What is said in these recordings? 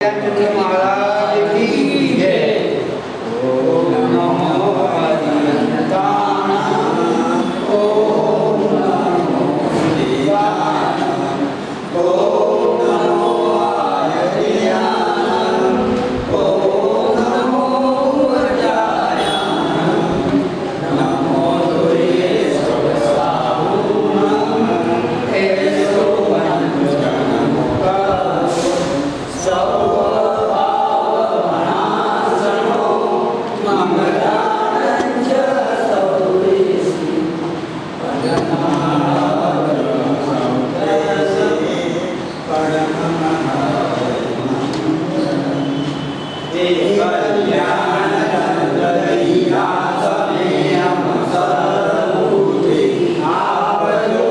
महाराज की जय। ओम नमो अरिहंताण, ओम नमो शिवाय, ओम नमो आर्याय, ओम नमो वज्राय, नमो सूर्ये स्वसाहुणं, एषो वनस्पतिमुखः सर्वपावनाशनो मंगलानं च सौरेशि पदनाभसंतयसि ते कल्याणचन्द्रदयिहासमेयं सर्वभूते आवयो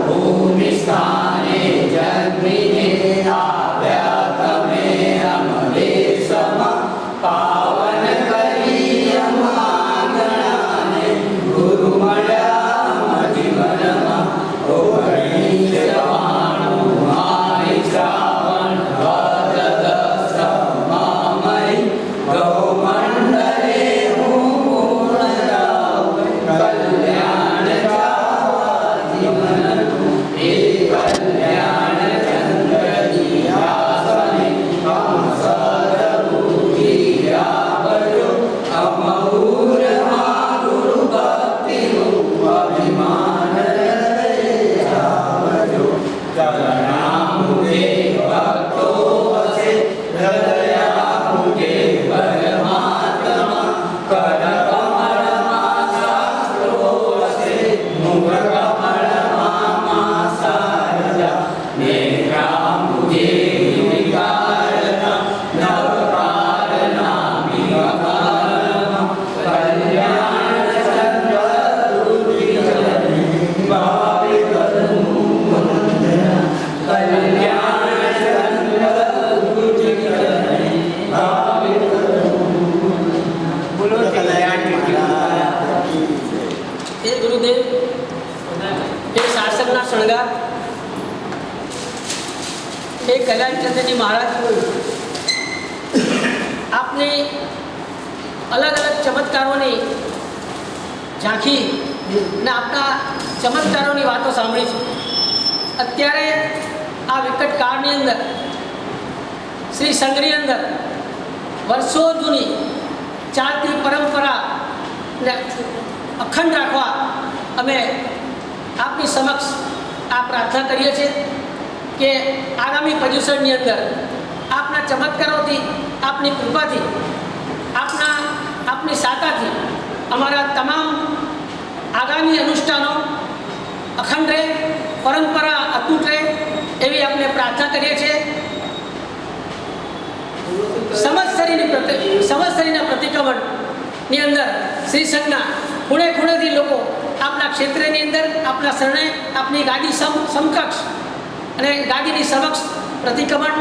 भूमिस्थाने जन्मिने आव्यातमे अमलेशम पावन करियमागणाने गुरुमयाम जीवनम ओगणीयमानो माय श्रावण वददसममयि गौमण्डले पूर्णदाव कल्याण जीवन कल्याण चन्द्रदीहासने मम सर्वभूतिरावयो अमूरमा गुरुभक्तिरूपभिमानलयावयो चरणाम्बुजे भक्तो वसे हृदयाम्बुजे परमात्मा करकमलमाशास्त्रो वसे मुखकमलमासारजा नेत्राम्बुजे विकारणा नवकारणा कल्याणचन्द्रदुर्विजयने भाविकर्मुवन्दना कल्याणचन्द्रदुर्विजयने भाविकर्मुवन्दना। बोलो कल्याण महाराज की जय। हे गुरुदेव, हे शासकना शणगार, हे कल्याणचंद्रजी महाराज, आपने अलग अलग चमत्कारोની ઝાંખી ને આપના ચમત્કારોની વાતો સાંભળી છે। અત્યારે આ વિકટ કાળની અંદર શ્રી સંઘની અંદર વર્ષો જૂની ચાલતી પરંપરાને અખંડ રાખવા અમે આપની સમક્ષ આ પ્રાર્થના કરીએ છીએ કે આગામી પર્યુષણની અંદર આપના ચમત્કારોથી, આપની કૃપાથી, આપની સાતાથી અમારા તમામ આગામી અનુષ્ઠાનો અખંડ રહે, પરંપરા અતૂટ રહે એવી આપણે પ્રાર્થના કરીએ છીએ। સંવત્સરીના પ્રતિક્રમણની અંદર શ્રી સંઘના ખૂણે ખૂણેથી લોકો આપના ક્ષેત્રની અંદર આપના શરણે આપની ગાદી સમકક્ષ અને ગાદીની સમક્ષ પ્રતિક્રમણ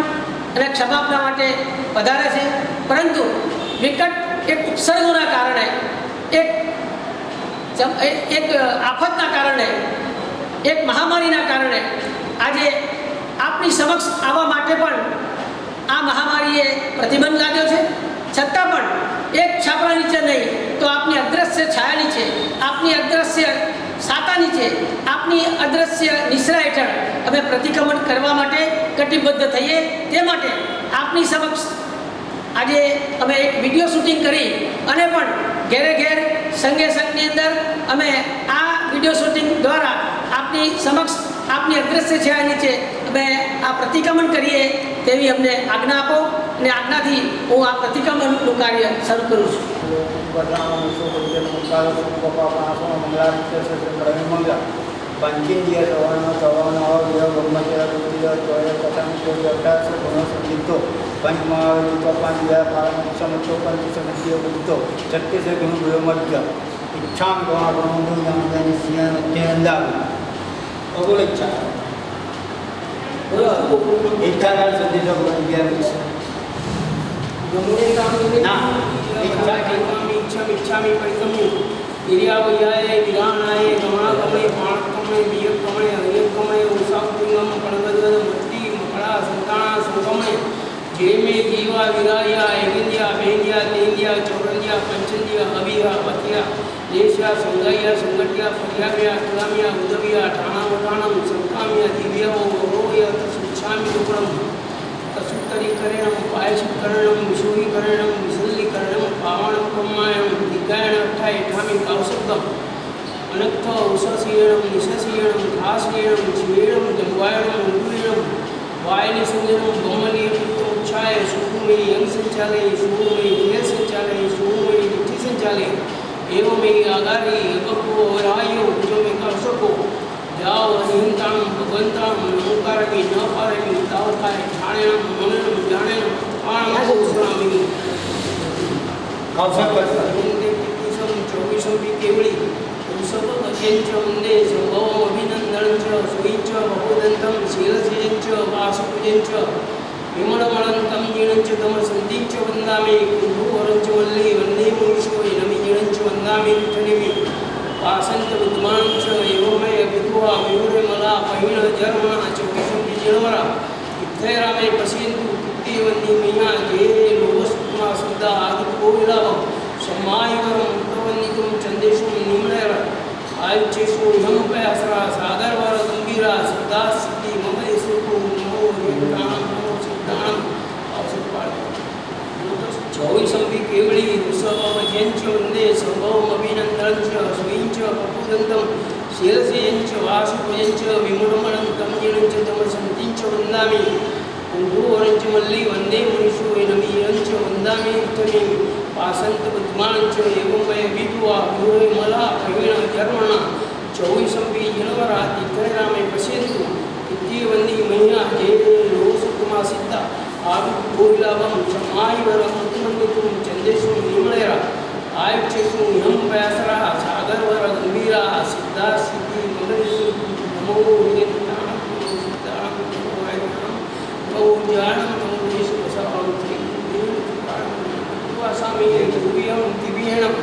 અને ક્ષમાપના માટે પધારે છે, પરંતુ વિકટ એક ઉપસર્ગોના કારણે, એક આફતના કારણે, એક મહામારીના કારણે આજે આપની સમક્ષ આવવા માટે પણ આ મહામારીએ પ્રતિબંધ લાગ્યો છે। છતાં પણ એક છાપરા નીચે નહીં તો આપની અદ્રશ્ય છાયા નીચે, આપની અદ્રશ્ય સાતા નીચે, આપની અદ્રશ્ય નિશ્રા હેઠળ અમે પ્રતિક્રમણ કરવા માટે કટિબદ્ધ થઈએ। તે માટે આપની સમક્ષ આજે અમે એક વિડીયો શૂટિંગ કરી અને પણ ઘેરે ઘેર સંઘે સંઘની અંદર અમે આ વિડીયો શૂટિંગ દ્વારા આપની સમક્ષ આપની અદ્રશ્ય છાયા નીચે અમે આ પ્રતિક્રમણ કરીએ તેવી અમને આજ્ઞા આપો અને આજ્ઞાથી હું આ પ્રતિક્રમણનું કાર્ય શરૂ કરું છું। मंगला पंचीन दिया चौवन चौवन ब्रह्मचर्य गुणसंगीतो पंचमहावितो पंच समतो पंच समस्यो गुणितो सत्य से गुण ब्रह्मज्ञ इच्छा बोलो इच्छा इच्छा सदी सब ना इच्छामि परिकम्य इरियावयाय विराणाय गमनागमय पाणकमय बियकमय हरियकमय उषाकुंगम कणगदगद मत्ति मकड़ा संताना संगमय जेमे जीवा विराया एगिंदिया बेंदिया तेंदिया चौरंदिया पंचंदिया अभिया पतिया देशया संगया संगटिया पर्याव्या तुलामिया उदविया ठाणा वठाणम संकामिया दिव्या ओरोया तस्मिच्छामि दुपरम तसुत्तरीकरणं पायशीकरणं विशुद्धीकरणं विशुद्धीकरणं पावनं ब्रह्मायणं दिग्गायणं अट्ठायठामि कौशब्दम् अनक्थ उषसीयणं निशसीयणं घासीयणं क्षीणं जंवायणं उद्वीणं वायनिसंजनं ब्रह्मलीयपुत्रोक्षाय शुभमयि यंगसञ्चालये शुभमयि क्रियसञ्चालये शुभमयि नित्यसञ्चालये एवमेयि आगारि अबको रायो भुजमे कर्षको जाओ अहिंतां भगवन्तां नमोकारमि न पारमि तावकाय ठाणेनं मननं जाणेनं पाणमोस्वामि अवसर पर वन्दे पितृसं चौविशं केवली पुरुषपदयञ्च वन्दे संभवम् अभिनन्दनं च सुयञ्च बहुदन्तं शीलसेयं च वासुपूजं च विमलमलन्तं जीणं च तमसन्धिं च वन्दामि कुन्धुवरं च वल्ली वन्दे मुनिशो नमि जीणं च वन्दामि विठ्ठलिमि वासंत विद्वान च एवमय विधुवा मयूरे मला पहिण जर्मण चौकीशं विजयवरा इत्थैरामे पश्यन्तु कित्तिवन्नी मया जे लोकसुमा सुद्धा आदिकोविलाव समायवरं उत्तवन्निकं चन्देशं निम्नयर आयुचेषु इहमपयासरा सागरवर गंभीरा सिद्धा सिद्धि मम येसुको नमो वेदानं नमो सिद्धानं अवसरपाल चौविशंपि केवली वृषभवजयञ्च वन्दे संभवम् अभिनन्दनं च सुयञ्च पपुदन्तं शीलसेयञ्च वासुपूजञ्च विमुढमणन्तं जीणं च तमसन्धिं च वन्दामि कुन्धुवरं च मल्ली वन्दे मुनिषो नमीयं च वन्दामि विठ्ठलिं वासन्तविद्वानं च एवमय विधुवा विहुरे मला प्रवीण जर्मण चौविशंपि जनवरा इत्थैरामे पश्यन्तु इत्येवन्नी मह्या जे लोकसुकुमा सिद्धा आविर्भूलाभं समायवरं उत्तमन्निकुं चन्देषु निमलयरा आयुचेषु इहमपयासरा सागरवर गंभीरा सिद्धा सिद्धि मगरेषु नमो वेदानं नमो सिद्धानं नमो वायुनं नमो ज्ञानं नमो ईश्वरसारं श्रीवासामि गुह्यं दिव्येणं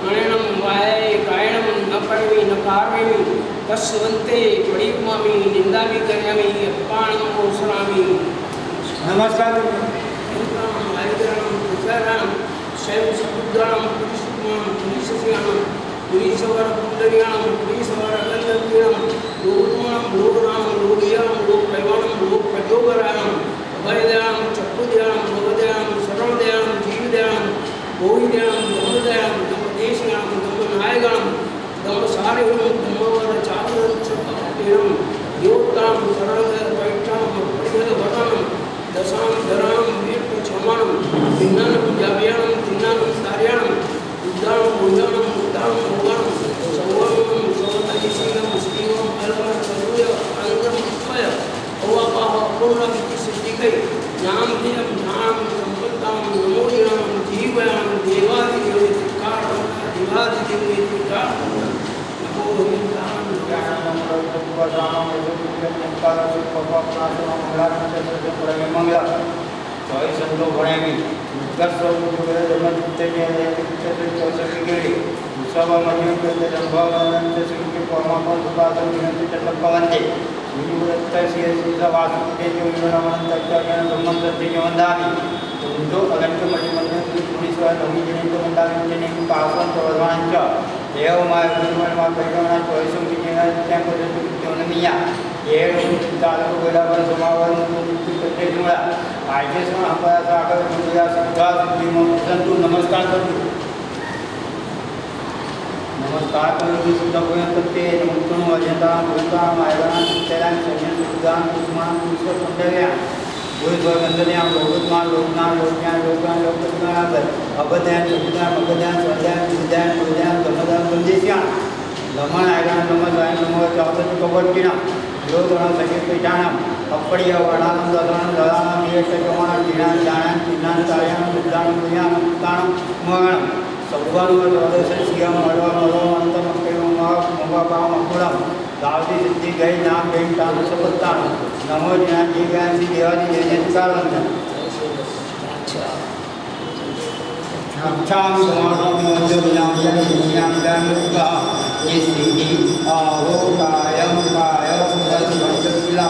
अणेनं वाये गायनं न पठमि न कार्वेमि तस्वन्ते पडिमामि निन्दामि करिष्यामि अपाणं मोसरामि नमस्कार स्वयं समुद्राणं पुरुषुमानं पुरुषस्यानं पुरीशवर पुंडरीयाणं पुरीशवर गंधर्वीणं लोकमानं लोकनानं लोकयानं लोकप्रैवाणं लोकप्रजोगराणं अभयदयानं चक्षुदयानं भगदयानं सर्वदयानं जीवदयानं भोहिदयानं धम्मदयानं धम्मदेशयानं धम्मनायकानं धम्मसारिणं धम्मवर चारुं चक्रेणं योत्तां सरलवैष्ठां परिहरवदानं दशां धरां वीर्यक्षमाणं भिन्नानं जाव्यानं भिन्नानं कार्याणं उद्दानं भोजानं उद्दानं भोगानं सौवर्णं सौवर्णशीलं स्त्रीवं अलवं सर्वय अङ्गमस्मय अवापाह अपूर्णमिति सिद्धिकै ज्ञानधियं ज्ञानं सम्पत्तां नमोदिनं जीवयानं देवादिदेवतिकारणं दिवादिदेवतिकारणं नमो वेदानं मंगला चौबीस संतो भणेगी दस सब मध्य पवंते वंदामी तो अगंत मणिमंडलीश्वर नवी जनित वंदामी पावन प्रवर्धमान देवमाय परिगणना चौबीसों की नमिया तालुक वेलावर समावरण मुळा आयजेस अपयाचा आकार मुळा सिद्धा सिद्धी संतु नमस्कार करतो नमस्कार करतो सुद्धा पर्यंत ते मुक्तन अजंता भूता मायगणा तेलां सैन्य सुद्धा कुसुमान पुष्प पुंडव्या भूस्वर्गंधन्यां लोकज्ञान लोकज्ञान लोकज्ञान लोकज्ञान लोकज्ञान अभद्यान सुखदान मगद्यान स्वाध्यान विद्यान प्रद्यान धमदान वंदेश्यान लमण आयगान नमस्वाय नमो चौथज कवटिना योधना सखी पीठानाम अप्पड़िया वाणानंद ददान ददानाम येष कमाण जीणान जाणान चिन्नान कार्यान बुद्धान पुण्यान पुतान मगणम सब्बानु द्वादश सियम मडवा मडवा अंतम केव मवा पाम अकुलम दावती सिद्धि गई नाम गई तान सबत्तान नमो ज्ञान जी ज्ञान सी देवादी जय जयकार वंदन इच्छाम समानम योजनाम जन विज्ञान ज्ञान लोका यस्ति आहो कायम काय सुदर्श भक्तिला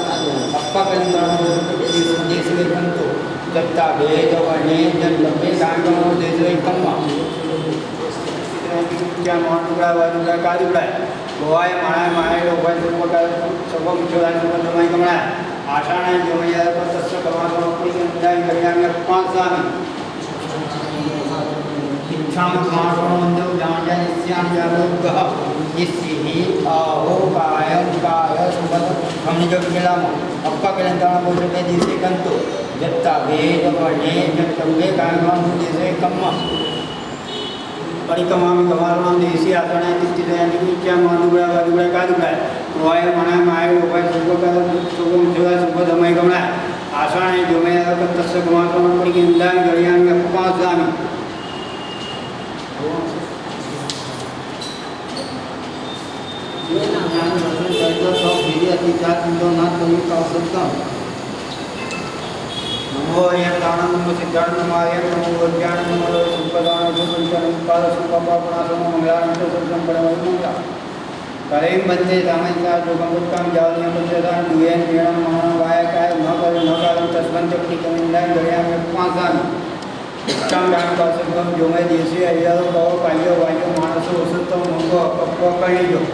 अपकंतरण देश में कंतो जत्ता भेद वने जन लंबे गांगो देश में कम्मा क्या मोहनपुरा वाजुरा काजुरा गोवाय माय माय लोभाय सुपकार सब मुचोरा सब जमाई कमला आशाना जोमया पर तस्य कमानो अपनी अंदाई गरियां पांच सामी इच्छाम समानो मंदो जान निस्याम जालोगह इसी आहो कायम काय सुबद हमने जो मिलाम अप्पा कलंताना बोल के दिसे कंतो जत्ता भेद वने जन कम्मे गांगो दिसे कम्मा परिकमामी कमालमान देसी आसना तिथि दयानी क्या मानुगुड़ा वाजुगुड़ा काजुगुड़ा रोय मना माय लोभाय सुबका सुबम जुगा सुबद समय कमला आसना जो मैं अगर तस्य कमातो मन पड़ी इंदा गड़ियां में पांच जामी ये ना ज्ञान दर्शन चरित्र सब धीरे अति चार चिंतो ना कभी का सकता नमो यज्ञानं नमो सिद्धार्थमाय नमो वज्ञानं नमो सुपदानं सुपंचनं पाद सुपपापनासं मंगलानं सुसंतं परमंगला करें बंदे दामंता जो गंगोत्तम जावलियां पंचदान दुयन ज्ञानं महान वायकाय न कालं तस्मन् चक्ति कमिंदाय गया में पांचान इच्छाम दान का संगम जो मैं देसी अय्यारो कहो पायो वायो मानसो वसंतो मंगो अपकणियो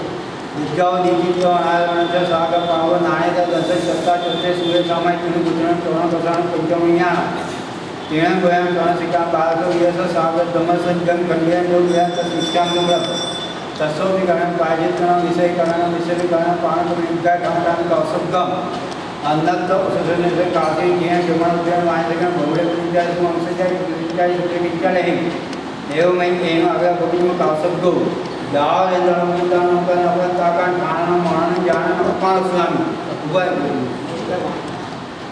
विद्याओं दीजित अनायनांच्या सागर पावन नाण्याचा दर्शन सत्ता चौथे सूर्य सामाय तिने गुजरण चोणा प्रसारण पंचमया तेण गोयां गणसिका बाळग यश सागर दमसंजन खंडियन जो व्यास शिक्षांगम तसो विकरण पाहिजेतण विषयीकरण पाणक विद्या घाटान कौसब्दम अन्नत उसने काफी ज्ञान जमण उद्यान मायजगन भवडे विद्या अंशजा विद्या विद्यालय एवं एवं अगर भविष्य कौसब्दो दाव एंदरम विदान का नवन ताकन ठाणन मानन जानन अपार स्वामी उभय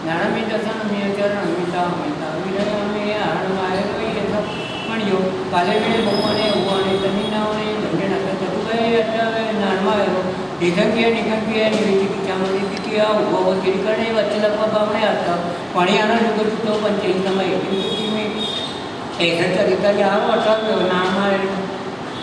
ज्ञानमी दर्शन मेचरण अमिता अमिता विनय में हरण माये कोई ऐसा पणियो काले वेळे भगवाने उवाने जमीनावने धंडे नका चतुवे अटवे नारमायो दिधंगे निगंगे निविति किचामणी कितिया उभव किरकणे वचलक बावणे आता पाणियाना जुगजुतो पंचही समय किंतु में ऐसा चरित्र या अटक नारमाये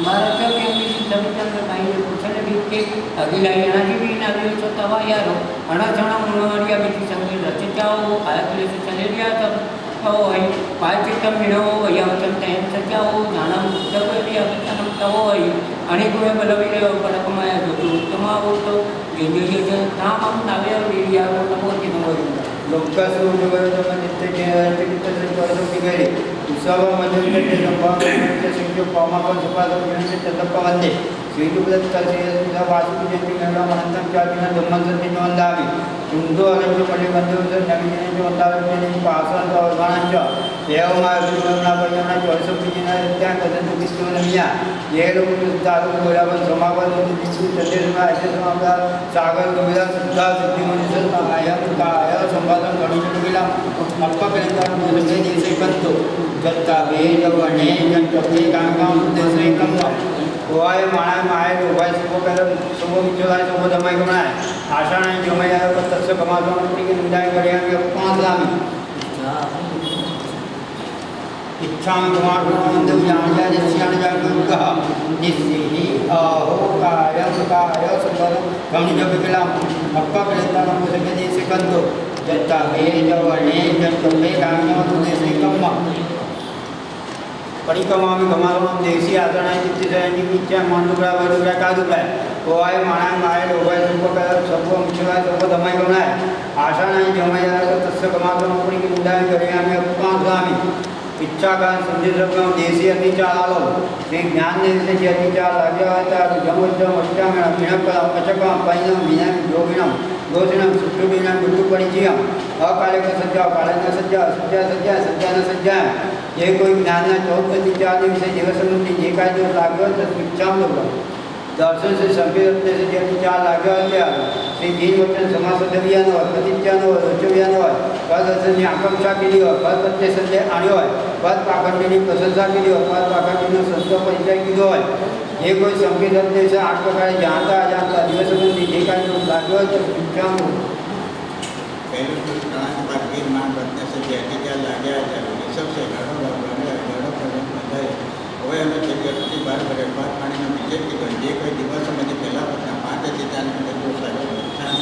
महाराष्ट्र के समिचंद्र काही पुरुषने भी के अगिला येणारी भी नावी स्वतः यारो अणाचणा मुनवारिया बिची संगे रचिताओ कायकले से चले गया तब ओय पाचितम मिळो वयावचम तयम सत्याओ ज्ञानम जगली अभितनम तवोय आणि गुणे बलविले पडकमाया जोतु उत्तमावो तो गेंजे नामम नावे वीर्या नमो तिनोय लोकसु जगत नित्य के कितने परदो बिगड़े सब मजल के संभाव के सिंह पामापन सुपादो ज्ञान चतप्पा वंदे श्रीजुबलत तसे वासु जंति मेला मनंतम चातिना धम्मसंति नोंदावी तुंदो अरंजो पडे बंदो जर नवीने जो अंदावे ने पासन तो अवगानांचा देवमा विष्णुना पयना चोरसो पिजिना त्या कदन विष्णु नमिया ये लोग दारू गोलावन समापन विष्णु चतेरमा ऐसे समापदा सागर गोविला सिद्धा सिद्धि मनुष्य आयम काय संवादन गणित गेला अप्पा कलेंदार मुझे जैसे कंतो जत्ता वेद वने जन कपे कांगाम देसे कम्मा गोवाय माय माय लोभाय सुपकर सुब विचोदाय सुब दमाय कमनाय आशाना जोमया पर तस्य कमातो अपनी के निदाय गरिया के पांच लामी इच्छाम कुमार ज्ञान जस्यान जागुगा निस्सी आहो कायम काय सुबद हमनि जब केला अप्पा कलेंदार मुझे जैसे कंतो जत्ता वेद वने जन कपे कांगाम देसे कम्मा परिकमामी कमालमान देसी आसना तिथि दयानी क्या मानुगुड़ा वाजुगुड़ा काजुगुड़ा गोवाय माना माय लोभाय सुपकार सब मुचुगा सब दमाई कमला आशाना जोमया तस्य कमातो अपनी के निदाय गरिया में पांच स्वामी इच्छा का संधि द्रव्य देसी अति चालो ये ज्ञान देश से अति चाल आज्ञा जमुज अष्टाम विणक अचक पैनम विनय योगिनम घोषणं सुष्ठुभिनां गुरुपरिचयं अकालिक सज्जा कालना सज्जा सज्जा सज्जा सज्जाना सज्जा जे कोई ज्ञानना 14 विचार विषय जीवसमुद्री जे काय जो लाग्यो तत् विचार लोग दर्शन से संकेत अपने से जे विचार लाग्यो त्या श्री जीन वचन समास देवियानो प्रतिज्ञानो रोचव्यानो पद दर्शनની આકાંક્ષા केली पद प्रत्यय संजय आण्यो पद पाखंडीની प्रशंसा केली पद पाखंडीનો સંસ્તો પરિચય કીધો હોય જે કોઈ સંકેત अपने से आठ प्रकारे जानता अजानता जीवसमुद्री जे काय जो लाग्यो तत् विचार पहले तो प्राणायाम का गिर मान रखने से क्या लगे सबसे घड़ो है वो हमें चलिए बार बार पानी में बीजे की जे कोई दिवस में पहला पत्ता 5 जाने में नुकसान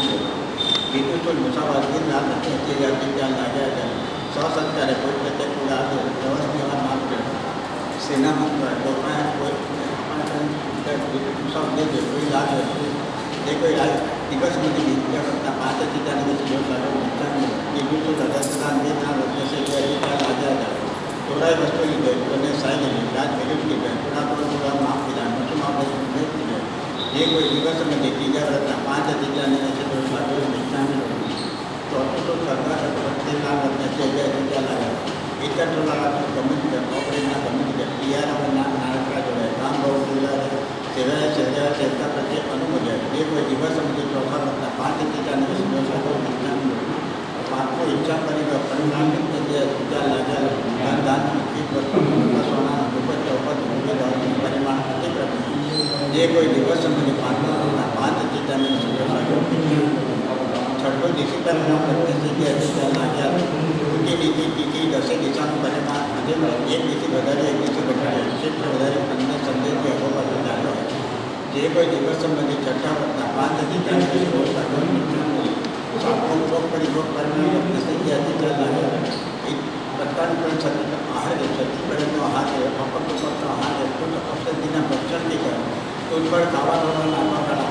बीजू तो मुसाफा दिन रात अच्छी जाती क्या लगे सौ सत्तर कोई प्रत्येक पूरा व्यवस्था में माफ कर सेना मंत्र कोई सब दे कोई लाग जे कोई दिवस में बीजा पत्ता 5 जाने में नुकसान बीजू तो राजस्थान में ना रखने से क्या लगे थोड़ा वस्तु लीजिए उन्हें साइन लीजिए राज मेरिट लीजिए थोड़ा माफ किया मशूम आप लीजिए ये कोई दिवस में देखी जा रहा 5 जाने से तो नुकसान तो सरकार प्रत्येक लाभ रखने से क्या लगा इतना थोड़ा गवर्नमेंट ऑपरेट ना गवर्नमेंट टीआर नाटक जो है काम बहुत सेवा सेवा प्रत्येक अनुमति ये कोई दिवस में चौथा रखना 5 जाने से नुकसान आपको इच्छा करेगा परिणाम क्या लगा दान सोना परिमाण ये कोई दिवस में 5 जाने छठो दिशा परिणाम रखने से क्या लगा उनकी नीति टीकी 10 दिशा परिमाण एक दिशा बढ़ाए एक दिशा बढ़ाए क्षेत्र बढ़ाए अन्य संदेश के अगो पर जानो ये कोई दिवस में छठा 5 जाने लोग परिभोग परिणाम रखने से क्या लगा प्रकार आहार है छत्तीसगढ़ आहार है पापड़ आहार है तो औषधि भक्षण की है तो उस पर खावा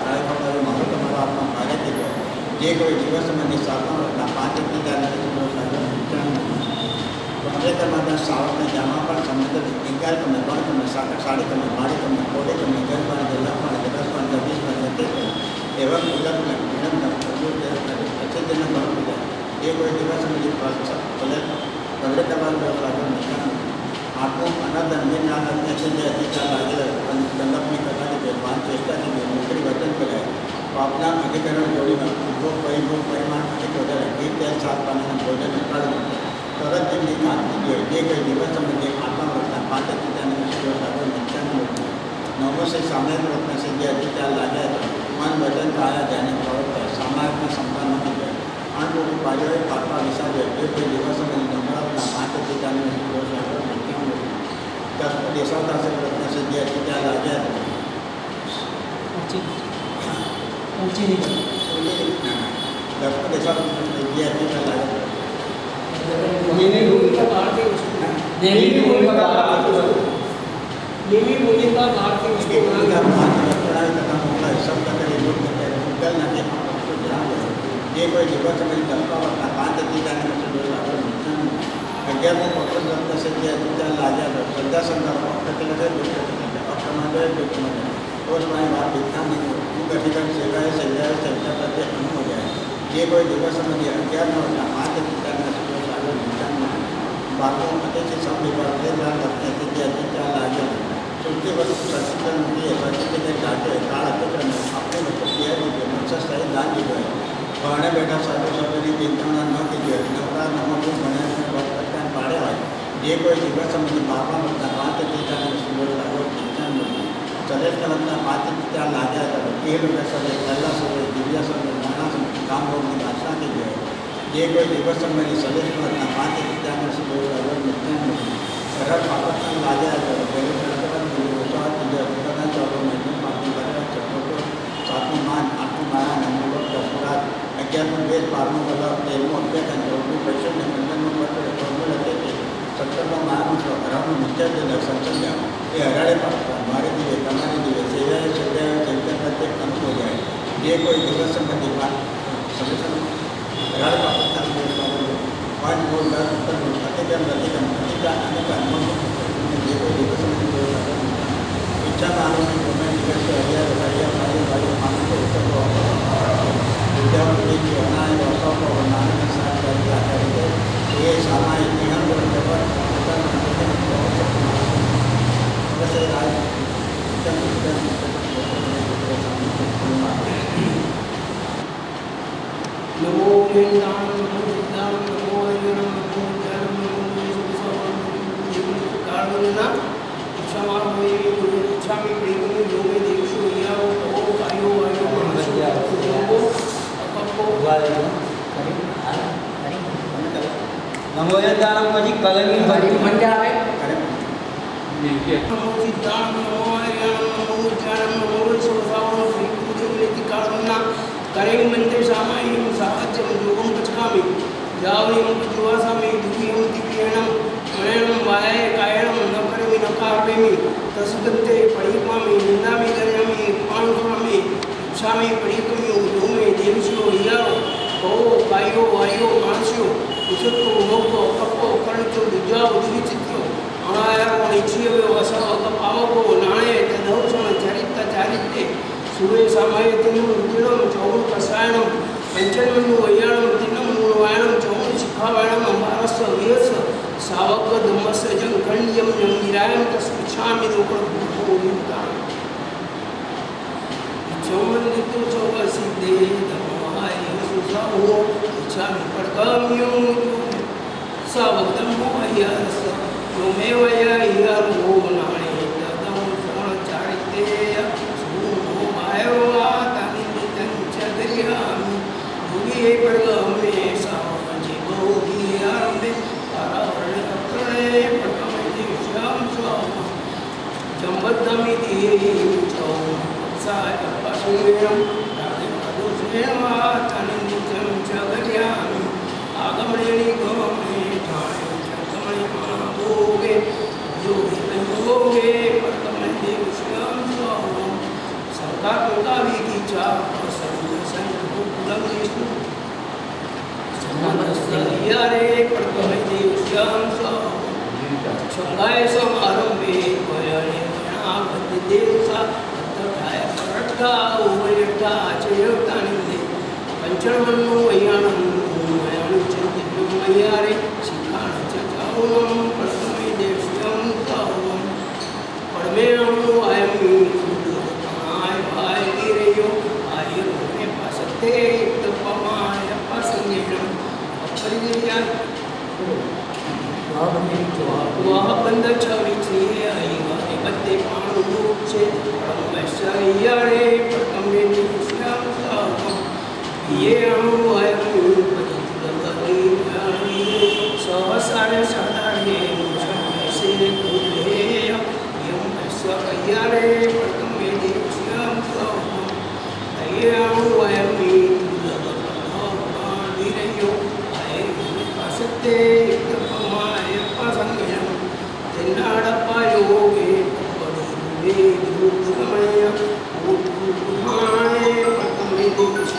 खाए खावा मारो तुम्हारा अपना कार्य की है ये कोई दिवस में साधन 5 जाने कमरे करना सावन में जामा पर समुद्र इंकार करना बड़ करना साड़ी करना माड़ी करना कोड़े करना घर पर जला पर जगह पर जमीन पर जते एवं उलट में अच्छे दिन बड़ हो जाए ये कोई दिवस में चले कमरे करवा आपको अनादर में ना रखने से अधिकार लागे संगठन करना के मान चेष्टा की नौकरी वचन कराए तो अपना अधिकरण जोड़ी में उपभोग परिभोग परिमाण अधिक हो जाए एक तेल सात पानी में भोजन निकाल तरह जिंदगी खान कीजिए ये कोई दिवस में आत्मा रखना 5 जाने में नुकसान नौमों से सामने रखने से ये अधिकार लागे मन वजन का आया जाने का समाज में संपन्न की जाए आठ लोग पारिवारिक पात्रा विषय ये कोई दिवस में नंबर 5 जाने में नुकसान 10 देशवता से रखने से ये अधिकार लागे ऊँची नहीं 10 देशा ये अधिकार लागे देवी भूमिका भारती देवी भूमिका भारती देवी भूमिका भारती उसकी भूमिका पढ़ाई करना होता है सब करके लोग कल ना के ये कोई दिवस में 5 जाने में नुकसान 11 पकड़ रखने से क्या अधिकार लागे श्रद्धा संदर्भ प्रतिलगे और हमारी बात दिखा नहीं अधिकार सेवाएं संख्या प्रत्येक कम हो जाए ये कोई दिवस में 11 5 जाने बातों से सब विभाग रखने से अधिकार लागे चूँकि वस्तु सर्टिफिकेट होती है सर्टिफिकेट डाटे काल अतिक्रम अपने मतलब किया कीजिए मकसद सही दान कीजिए पढ़ने बैठा साधु सभी चिंता न कीजिए नवरा नमक बने पाड़े हुए ये कोई दिवस समझ बाबा मतलब 5 जाने लागो चिंता चले अपना 5 जान लागे ये समय पहला समय दिव्या समय नाना समय काम लोग की आशा कीजिए ये कोई दिवस में सलेश में 5 जाने सरल पापन लागे सातमी मान आठमी मारा नंबर 11 वेद 12 वाला 13 अभ्यास पैसे में खंडन में लगे 17 मारा 18 मुख्य संचल ये हराड़े मारे दिए कमाने दिए सेवाएं जनता प्रत्येक अनु हो जाए ये कोई दिवस में समेसन हराड़े पाकिस्तान में 5 बोल अतिक्रम अधिकार अनेक अनुभव ये कोई दिवस में इच्छा मालूम है गवर्नमेंट दिवस के हरिया भाई भाई मानव को उत्तर विद्यार्थी वेदांतं नमो सिद्धांतं नमो अय्यरं नमो ज्ञानं नमो सुखसंपन्नं कारणना क्षमामि इच्छामि प्रेमि योगे देवशो यावो कहो कायो वायो मनसो अकप्पो नमो यज्ञानं પછી કલમી ભરી મંજા આવે नमो सिद्धांतं नमो अय्यरं नमो ज्ञानं नमो सुखसंपन्नं श्रीकृष्णेति कारणना करें मंत्र सामायिक साहज्यम योगम पचकामि जावलिम जुवासामि दुखियम दिव्यणम मननम वाय कायणम न करेमि न कार्पेमि तस्कन्ते परिक्मामि निन्दामि करयामि पाणुकामि इच्छामि परिक्रमि उद्धूमे देवस्यो हियारो कहो कायो वायो मानस्यो उसको मोको कप्पो कर्णचो दुजाओ दुविचित्यो अनायारो निच्छियो वसव कपावको नाणे तदौषण चरित चारित्ते सूर्य सामाय तिन्नु रुद्रम चौन कसायणम पंचमनु वैयाणम तिन्नु मूलवायणम चौन शिखावायणम अम्बारस वियस सावक धम्मस जंखंड्यम जंगिरायम तस्मिच्छामि लोकभूता चौमन्दितु चौवसिद्धे धम्माय सुसाहो इच्छामि पडकाम्यो सावक धम्मो वैयास योमे वैयारो नाणे तदं चारिते पंचमनु वैयाणम वैयाणु चिंतितं मय्यारे शिखाण च चारुणं परमे देव्यं तावं परमेणु आयमि सुदुर्गमाय भाय गिरयो आयु में पासते तपमाय पासंगेणं अपरिज्ञा वह बंद छविचे आयु बत्ते पाणु रूप से परमेश्वरियारे परमे देव्यं तावं ये अणुवयमु परितुलगरी सहसारे साधारे मुझसे कुलेय यम स्वयरे परमे देव्यं तावं ये अणुवयमि तुलगभवानिरयो आये पासते तपमाय पासंगयं तेनाडपायोगे पडिवे गुरुगमय उद्धुमाय परमे देव्यं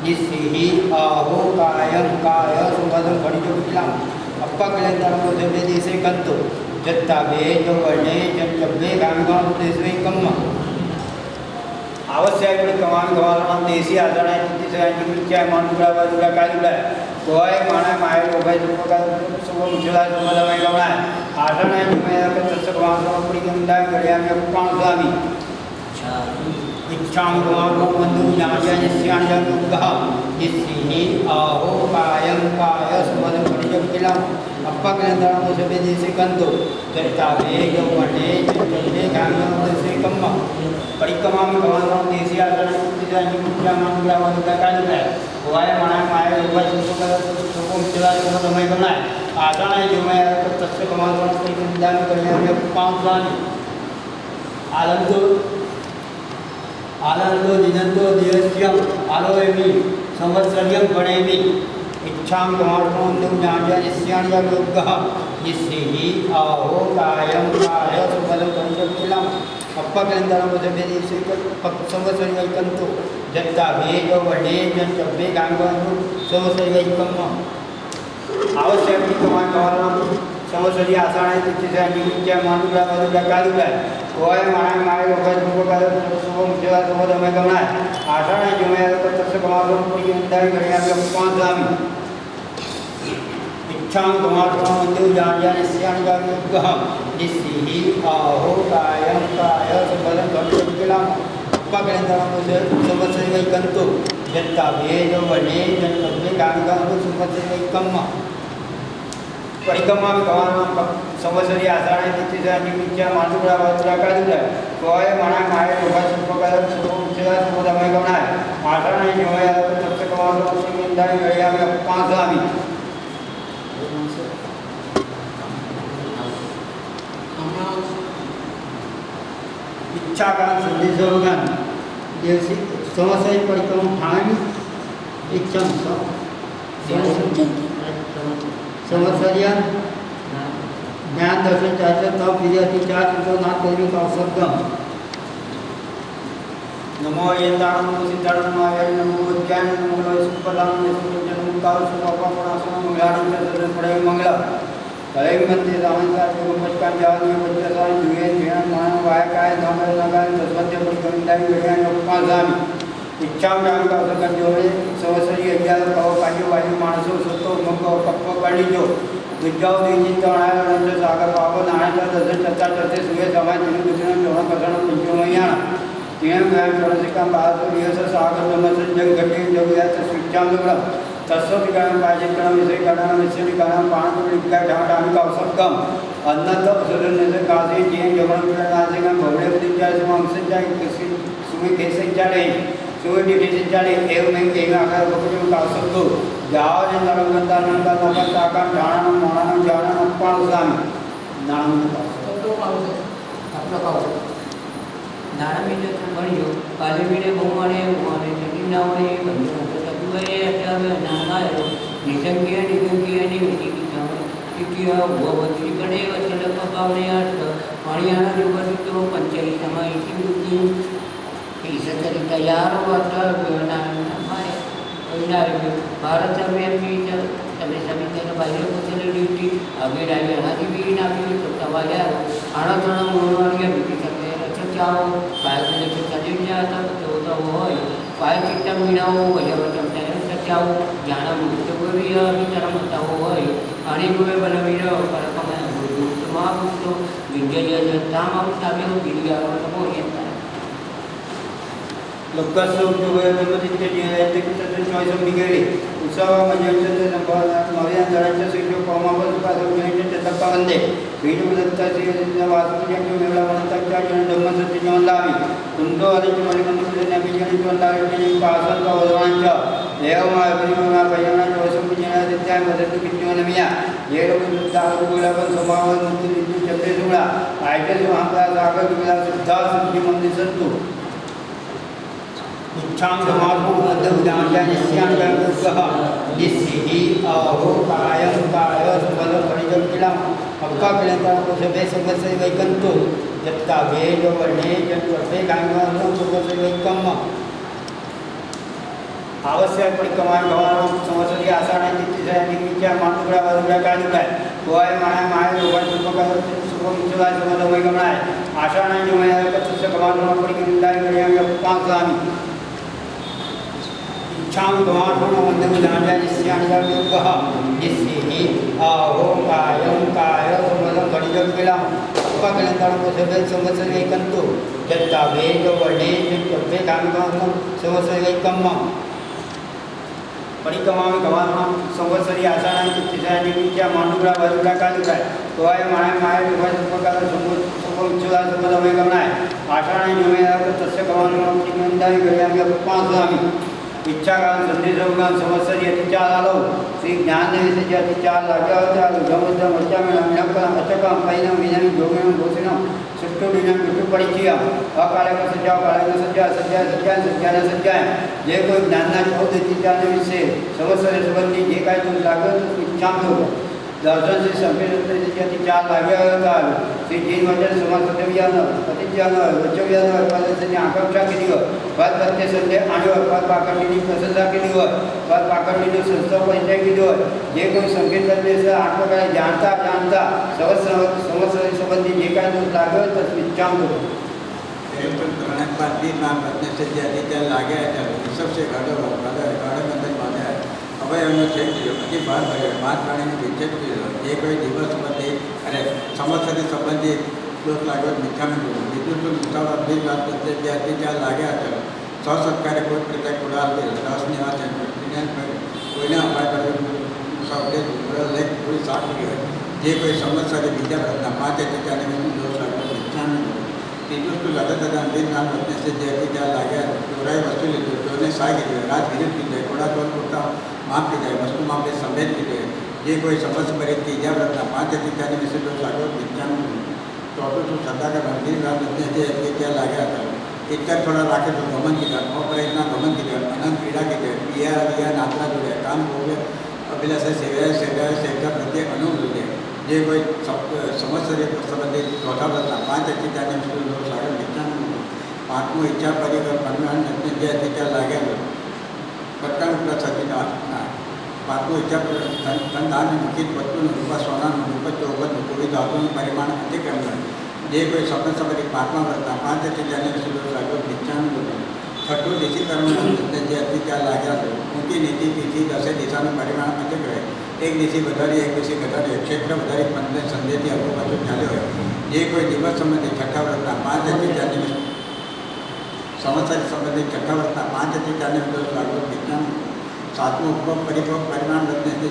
जिससे ही आहो कायम काय सुबदम घड़िजो विकलाम अप्पा कलेंदर को जब देशे कंतो जत्ता बे जो वर्णे जब जब्बे गांगाम देशे कम्मा आवश्यक बड़ी कमान गवाला देशी आजाना जितनी से आंटी क्या मानूरा वाला कालुला कोई माना माये लोभाई लोगों का सुबह मुझला सुबह दवाई गवाला आजाना जो मैं अगर तत्सक वासना पड़ी गंदा गड़िया में पांच दामी इच्छाम गवालो बंधु नाजा निस्यान जगुगा जिससे आहो कायम काय सुबदम घड़िजो विकलाम अप्पा कलेंदर को जब देशे कंतो जत्ता बे जो वर्णे जब जब्बे गांगाम देशे कम्मा परिक्रमा में गवाना देशी आचरण पूजा मानूरा वाला कालुला कोई माना माये लोभाई लोगों का सुबह मुझला सुबह दवाई गवाला आजाना जो मैं अगर तत्सक वासना पड़ी गंदा गड़िया में पांच दामी आनंदो निनंदो दिवस्यम आलोयमी संवत्सर्यम गणेमी इच्छाम गमार्णोन्दो नाजा निस्यान जगुगा जिससे ही आहो कायम काय सुबदम घड़िजो विकलाम अप्पा कलेंदर को जब देशे संवत्सर्य कंतो जत्ता बे जो वर्णे जन जब्बे गांगाम संवत्सर्य कम्मा आवश्यक कमान गवाला संवत्सरी आषाढ़ तिथि से नित्य मानूरा वाला कालुला कोई माना माये लोभाई लोगों का सुबह मुझला सुबह दवाई गवाला आषाढ़ जो मैं अगर तत्सक वासना पड़ी गंदा गड़िया में पांच दामी इच्छाम गमार्णो बंधु नाजा निस्यान जगुगा जिससे ही आहो कायम काय सुबदम घड़िजो विकलाम अप्पा कलेंदर को संवत्सरी कंतो जत्ता बे जो वर्णे जन जब्बे गांगाम संवत्सरी कम्मा परिक्रमा में गवाना संवत्सरी आषाढ़ तिथि से नित्य मानूरा वाला कालुला कोई माना माये लोभाई लोगों का सुबह मुझला सुबह दवाई गवाला आषाढ़ जो मैं अगर तत्सक वासना पड़ी गंदा गड़िया में पांच दामी इच्छा का संदेश होगा देशी संवत्सरी परिक्रमा ठाणी इच्छा संवत्सरिया ज्ञान दर्शन चाचा तब विद्यार्थी चार चुटो नाथ कवि का शब्दम नमो येंदाणं नमो सिद्धाणं नमो आय नमो विज्ञानं नमो लोय सुपदानं नमो जन्म काल सुपापा पुरासनं मंगलानं चतुर्दश पड़े मंगला कलई मंदिर रामंसा जो बचकान जानी बच्चा जुए ज्ञान मान वाय काय धामर नगान दसवत्य पड़ी गंदाई गड़िया नो पांच दामी इच्छा में का सगन जो है संवत्सरी अज्ञान कहो काजो वायु मानसो सतो मको पक्को काढी जो दुजाव देजी तणाय नंद सागर पाव नाण्याचा दर्शन चर्चा चर्चे सुये समाज तिनु दुसरं जोण करण पंचमया तिने व्यायाम चरसिका बाजो यस सागर नमस जग घटे जग याच शिक्षा मिळा तत्सविकारणं पाजिकरणं विषयकरणं विषयकरणं पाणपुलिकाठाटामिक औषधकम अन्नतम सुरन्यसे कासे जेन जमननासिकं भवलेपदिचाय समंसंचाय सुमे केसंचाले सुमे डिटिसंचाले एवमें आकार भवलेपदिचाय औषधको जाओ नरगंधानंदानपताकं ढाणं मोणं जानं अप्पालसामि नाम નાણામીને ભણ્યો કાલે વીણે બહુમાને ઉમાને ચટીનાવણે બંધુ તતુએ અત્યારે નાનાયો નિસંગીય નિગંગીયની વિધિ ટીકીય ભવતી કડે વચન પપાવને અર્થ પાણિયાના યુગસૂત્રો પંચરી સમય બુદ્ધિ ઈસતરી તૈયાર વત નામાય ભારત સર્વેમી તમે સમિતિને બાહ્ય કૌશલ્ય ડ્યુટી અગેર આવી અનાથી બી નાખી તવાયા આણતણ મૂળવાળીયા બીજી શકે જાઓ પાય ચડી ગયા તો હોય પાય ચિત્તમ વીણાઓ વજવતમ તેને સચાઓ જાણા મૃત્યુગવીય વિતરમતા હોય અણીગુએ બલવીર પરકમન ભૂતમાં ભૂતો વિજય જતામ તાવ્યો વિદ્યા હોય लोकसो उपयोगपतिचे जीवनाचे चॉईस बिगडले उत्सवा म्हणजे नव्या अंतराच्या श्री कोमापद पासवण्याचे चतप्पा वंदे श्री दत्ता श्री वासुदेव वेळा म्हणताच्या जन धम्मसत्य जीवन लावी तुमतो आदित्य मणिमंदिर नबीजन जीवन लावी पासन भगवानच्या देवमा परिमा भजना जोसम जीवन सत्या मदत जीवन मिया ये लोक दारू गोळा पण स्वभाव मुक्ती चक्रे सुळा आयते महाप्रा सागर विला सिद्धा सिद्धी मंदिर संतो इच्छां समाधो मध्यविदांजनिस्यांगः निस्सिहि अहो कायं काय सुबल परिजकिलं अक्का किलंता कुसबे सुबसे वैकंतो यत्ता वेद वर्णे जन्वर्षे गांगनो सुबसे वैकम आवश्यक परिक्रमान भवन संवत्सरी आषाढ तिथीच्या निमित्या मानुगडा वरुडा कालुकाय तोय माया माय लोकां सुपकार सुपमुचला समद वैगमनाय आषाढ जुमया कच्छ कमान परिक्रमदाय गया पांचामी इच्छां गमाठों वंदे निस्यांगः निस्सिहि अहो कायं काय सुबल परिजकिलं उपकलंताण कुसबे संवत्सरी वैकंतो यत्ता वेद वर्णे जन्वर्षे गांगनो संवत्सरी वैकम परिक्रमा गवाना संवत्सरी आषाढ तिथीच्या निमित्या मानुगडा वरुडा कालुकाय तोय माया माय लोकां सुपकार सुपमुचला समद वैगमनाय आषाढ जुमया कच्छ कमान परिक्रमदाय गया पांचामी इच्छा काल संदेश संवत्सरी अतिचार आलो श्री ज्ञान विषय अतिचार लाग्या होता गमत मर्चा मिळम अचकम पैनम विनम जोगम घोषणम सुट्टू डिनम बिट्टू परिचय अकालक सज्जा कालक सज्जा सज्जा सज्जा सज्जान सज्जा जे कोई ज्ञानना चौथ अतिचार विषय संवत्सरी संबंधी जे काय तुम लागत इच्छा हो दर्शन से संपेत अतिचार लाग्या होता श्री जीन वचन समाज प्रतिज्ञान वचव्यान पद्धतीने आकांक्षा केली पद प्रत्यय संजय आणि पद पाकडीने प्रशंसा केली होय पद पाकडीने संस्था परिचय केली होय जे कोणी संकेत करले आत्मकाय जाणता जाणता संवत्सरी संबंधी जे काय दोष लागत तर विचार करो बातचीत नाम रत्न से ज्यादा लागे सबसे गाढ़ा અભયનો છે અતિ બહાર ભર્યો માત પ્રાણીને વિચ્છેદ કર્યો એ કોઈ દિવસ સંબંધી અને સંવત્સરી સંબંધી દોષ લાગ્યો મિથ્યાનું જોયું બીજું તો મુસાફર બિલ વાત જ્યાંથી ત્યાં લાગ્યા હતા સત્કારે કોઈ પ્રત્યે કુડાલ રસની વાત કોઈને અપાય કર્યો લેખ પૂરી સાફ કરી હોય જે કોઈ સંવત્સરી બીજા પ્રશ્ન 5 હતી ત્યારે દોષ લાગ્યો મિથ્યાનું ત્રીજું તો લગત બિલ નામ રત્ને છે જ્યાંથી ત્યાં લાગ્યા ચોરાઈ વસ્તુ લીધું ચોરને સાય કીધું રાત વિરુદ્ધ કીધું કોડા ચોર પોતા माफ की जाए वस्तु मापे संवेद की जाए ये कोई समझ करे तीजा व्रतना 5 अतिथ्यानि विषय जो लागो विज्ञान चौथुं तो सदा का मंदिर रात जे क्या लाग्या था इतर थोड़ा राखे तो गमन की जाए अपराधना गमन की जाए अनंत क्रीड़ा की जाए पिया रिया नाचना जोड़े काम हो अभिलाषा सेवा प्रत्येक अनुभव ये कोई संवत्सरी संबंधित चौथा व्रतना 5 अतिथ्यानि विषय जो लागो विज्ञान 5मो इच्छा परिकर परिमाण जे अतिथ्या लाग्या पटकन उपला सतीना पातळी दान मुखित वस्तून रूपा सोना रूप चौबत कोई धातु परिमाण अतिक्रमण जे कोई स्वप्न संबंधी 5मा व्रतना 5 अतिथ्यानि विषय लागो विज्ञान छठो देशीकरण जे अतिथ्या लाग्या उनकी नीति तिथि 10 दिशाનું પરિમાણ અતિક્રમે એક દિશી વધારી એક દિશી ઘટાડી ક્ષેત્ર વધારી 15 સંધેથી અગો પાછો ચાલ્યો હોય જે કોઈ દિવસ સંબંધી છઠ્ઠા વ્રતના 5 અતિથ્યાनि संवत्सरी संबंधित छठा व्रतना 5 अतिथ्यानि विषय लागो विज्ञान सातमो उपभोग परिभोग परिमाण बदने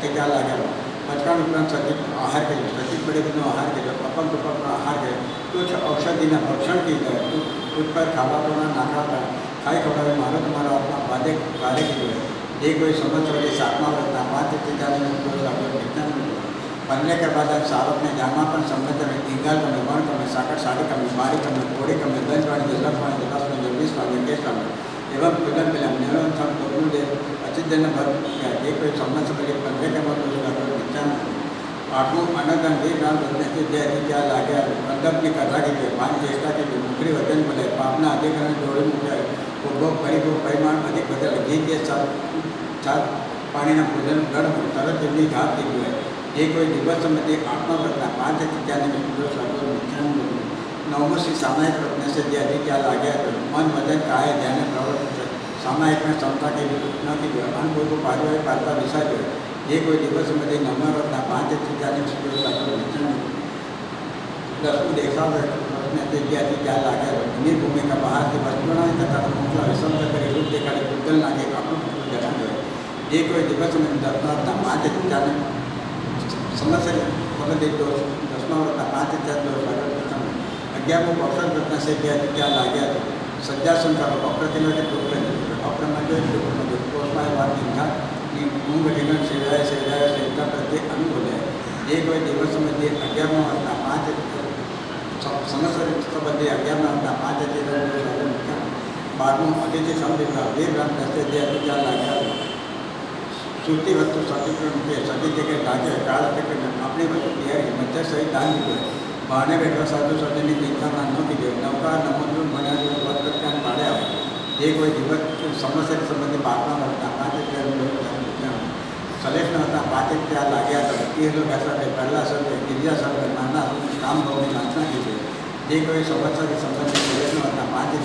टीका लागेलो पचकाण उपरांत सचित आहार करो सचित परिबनो आहार करो अपंग उपकरण आहार करो कुछ औषधिना भक्षण की जाए कुछ पर खावा पीना नाखा खाई खबर मारो तुम्हारा अपना बाधे कार्य की है ये कोई समझ वाले सातमा व्रतना 5 टीकाने विज्ञान बनने के बाद सावक ने जामा पर संबंध में इंगाल कमे वर्ण कमे साकर साड़ी कमे बारी कमे घोड़े कमे दंड वाणी जलक वाणी दस में जल्दी स्वामी के स्वामी एवं फिल्म फिल्म निर्णय सब दोनों दे अचित दिन भर ये कोई समझ वाले बनने के बाद विज्ञान आठवों अनगन वे नाम बनने से जय क्या लागे बंधक की कथा की जो मान चेष्टा की जो मुकरी वचन बोले पापना अधिकरण जोड़े मुख्य उपभोग परिभोग परिमाण अधिक बदल घी के साथ पानी ना भोजन गढ़ तरत जल्दी घात की जो है ये कोई दिवस मध्ये आत्मा व्रतना 5 टीकाने विज्ञान नवमो श्री सामायिक व्रतने से जे अधिक क्या लागे मन वचन काय ध्यान प्रवृत्ति सामायिक में क्षमता की न की जो अनुभव को पारिवारिक पात्रता विषय जो ये कोई दिवस मध्ये नवमा व्रतना 5 टीकाने विज्ञान 10 देखा व्रतने से जे अधिक क्या लागे इन्हीं भूमिका बाहर की वस्तुना तथा मोकला विषम कर रूप देखा गुगल लागे आपको जगह जो ये कोई दिवस में 10 व्रतना 5 टीकाने समस्या वगैरह दो 10 व्रतना 5 टीका 11 अवसर व्रतना से क्या लागे सज्जासन का अप्रतिमा के अप्रमाण कोषमाय वार्ता मूंग ठिकाण सेवाय सेवका प्रत्येक अनुभव है ये कोई दिवस मध्ये 11 व्रतना 5 समस्या मध्ये 11 व्रतना 5 टीका 12 अतिथि संविधा वे ग्रंथ से क्या लागे श्रुति वस्तु सतीकरण के सती जगह लागे काल के अपनी वस्तु तैयारी मध्य सही दान की बहाने बैठा साधु सजनी चिंता न की नौका नमून बना प्रत्यान पाड़े ये कोई दिवस समस्या के संबंधी बातमा होता 5 सलेक्शन होता 5 क्या लागे ये लोग ऐसा पहला सब गिरिया सब मानना काम भाव नाचना कीजिए ये कोई समस्या के संबंधी सलेक्शन होता 5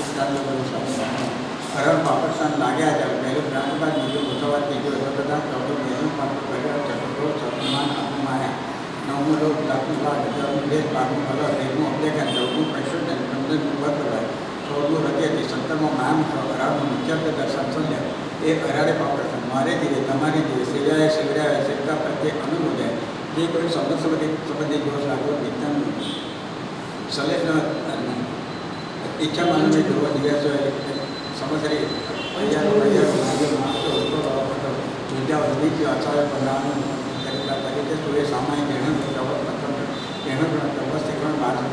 करण पाकिस्तान लागे जाए पहले प्रांतबाद नीचे मुसवाद की जो तथा चौदह मेहनत पात्र पहले चतुर्थ सत्मान अपमाया नवमो लोग लाखों देश बागों कलर रेगों अपने का चौगों पैसों ने पंद्रह वर्ग है 16 रखे थी 17 नाम अराड़ मुख्य के दर्शन समझे एक अराड़े पाकिस्तान मारे धीरे तमारी धीरे सिगड़ाए सिक्का प्रत्येक अनुभव है ये कोई संबंधी दोष लागू विज्ञान सलेह इच्छा मानव में जो दिवस समझ विद्या आचार्य प्रधान तरीके सूर्य सामान्य व्यवस्थीकरण भारत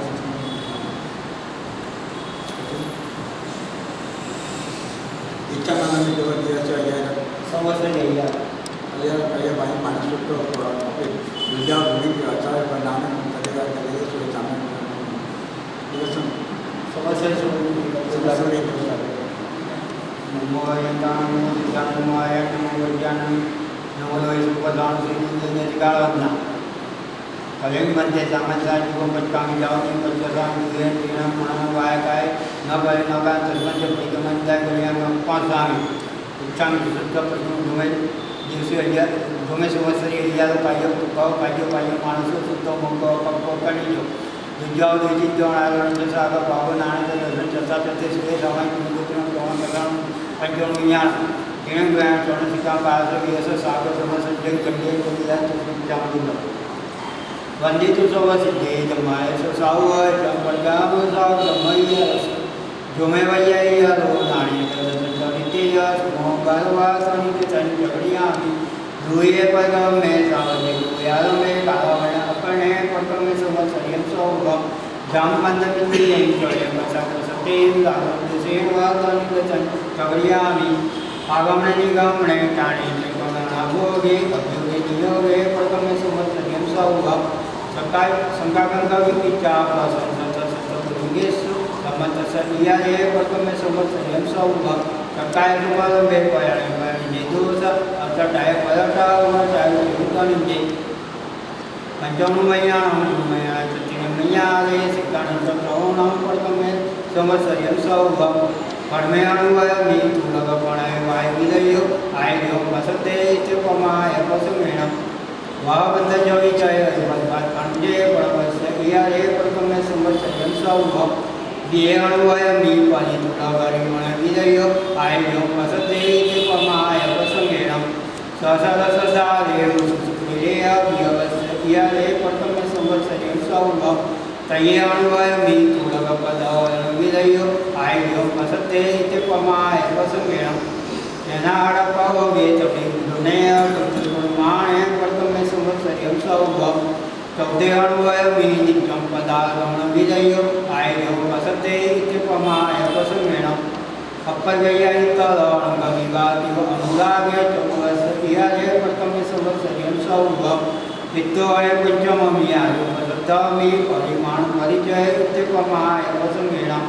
इच्छा मानव जो दिवस भाई मानस विद्या आचार्य प्रधान तरीके सूर्य सामान्य दिवस समस्या नमो यंतानुमाय नमो विज्ञानं नमो लोहितुपदान श्रीनिधिकालवदना कलिंग मध्ये सामंता युगम पचकामी जावनी पचकामी गुहेन तीनम मनम वायकाय न बले न का तस्मंज प्रतिगमंता गुणियां पांचामी इच्छामी सुद्ध प्रतिगम धुमे दिवसी अलिया धुमे संवत्सरी अलिया पायो मानसो सुद्ध मोको पक्को कणिजो विद्याओ विचित्यों आलोचन जैसा अगर पावन आनंद दर्शन चर्चा चलते सुबह समय की मुद्दों कौन कदम पंचों ज्ञान इन्हें ज्ञान चौन सिक्का पास यश सागर समझ संजय कंडे को दिया तो जाम दिला वंदित सव सिद्धे जमाय साव चंपड़गाम साव जमैया जो मैं वैया रो नाड़ी नित्य यश मोहवा तनिक चंचकड़ियां दुए पग में सावजे यार में कावण अपने पग में समझ संयम सौभम जाम बंद इंद्रिय चोय बसा सतेन लागत सेवा तनिक चंचकड़ियां आगमन निगमन टाणी निगमन भोगे अभ्योगे नियोगे पग में समझ संयम सौभम सकाय संकागंगा विचा प्रसन्न सत्संगेषु समत सनिया ये पग में समझ संयम सौभम सकाय रुमाल में पयाण निदोष अचटाय पलटा और चाय युतनिजे पंचम मैया चतिन मैया रे सिकान सत्रोणम पग में समझ संयम सौभम कर्मे अणुवय मी तुलग पणाय वाय विदयो आययो वसते इत्यपमाय पसमेण वाह बंद जोड़ी चाय बात कंजे पड़वस इया रे पग में समझ संयम सौभम दियणवयमी परितुलगरिमण विजयो आय्यो वसते इति पमाय प्रसंगेणं ससदसदादेव सुसुप्रियव्यवस्यले प्रथम संवत्सरे सौभव तयणवयमी तुलगपदवरण विजयो आय्यो वसते इति पमाय प्रसंगेणं यनाडपवगेतपिन्दुनेय कृतकुर्माणे प्रथम संवत्सरे सौभव चौदेणवयमी नित्यं पदागमन विजयो आय्यो वसते इति पमाय प्रसंगेणं अपजयितलङ्गविवादिव अनुरागे चौवसतियाये प्रथम संवत्सरे सौभव वित्तोय पंचममियायो वसतमी परिमाण परिचय इति पमाय प्रसंगेणं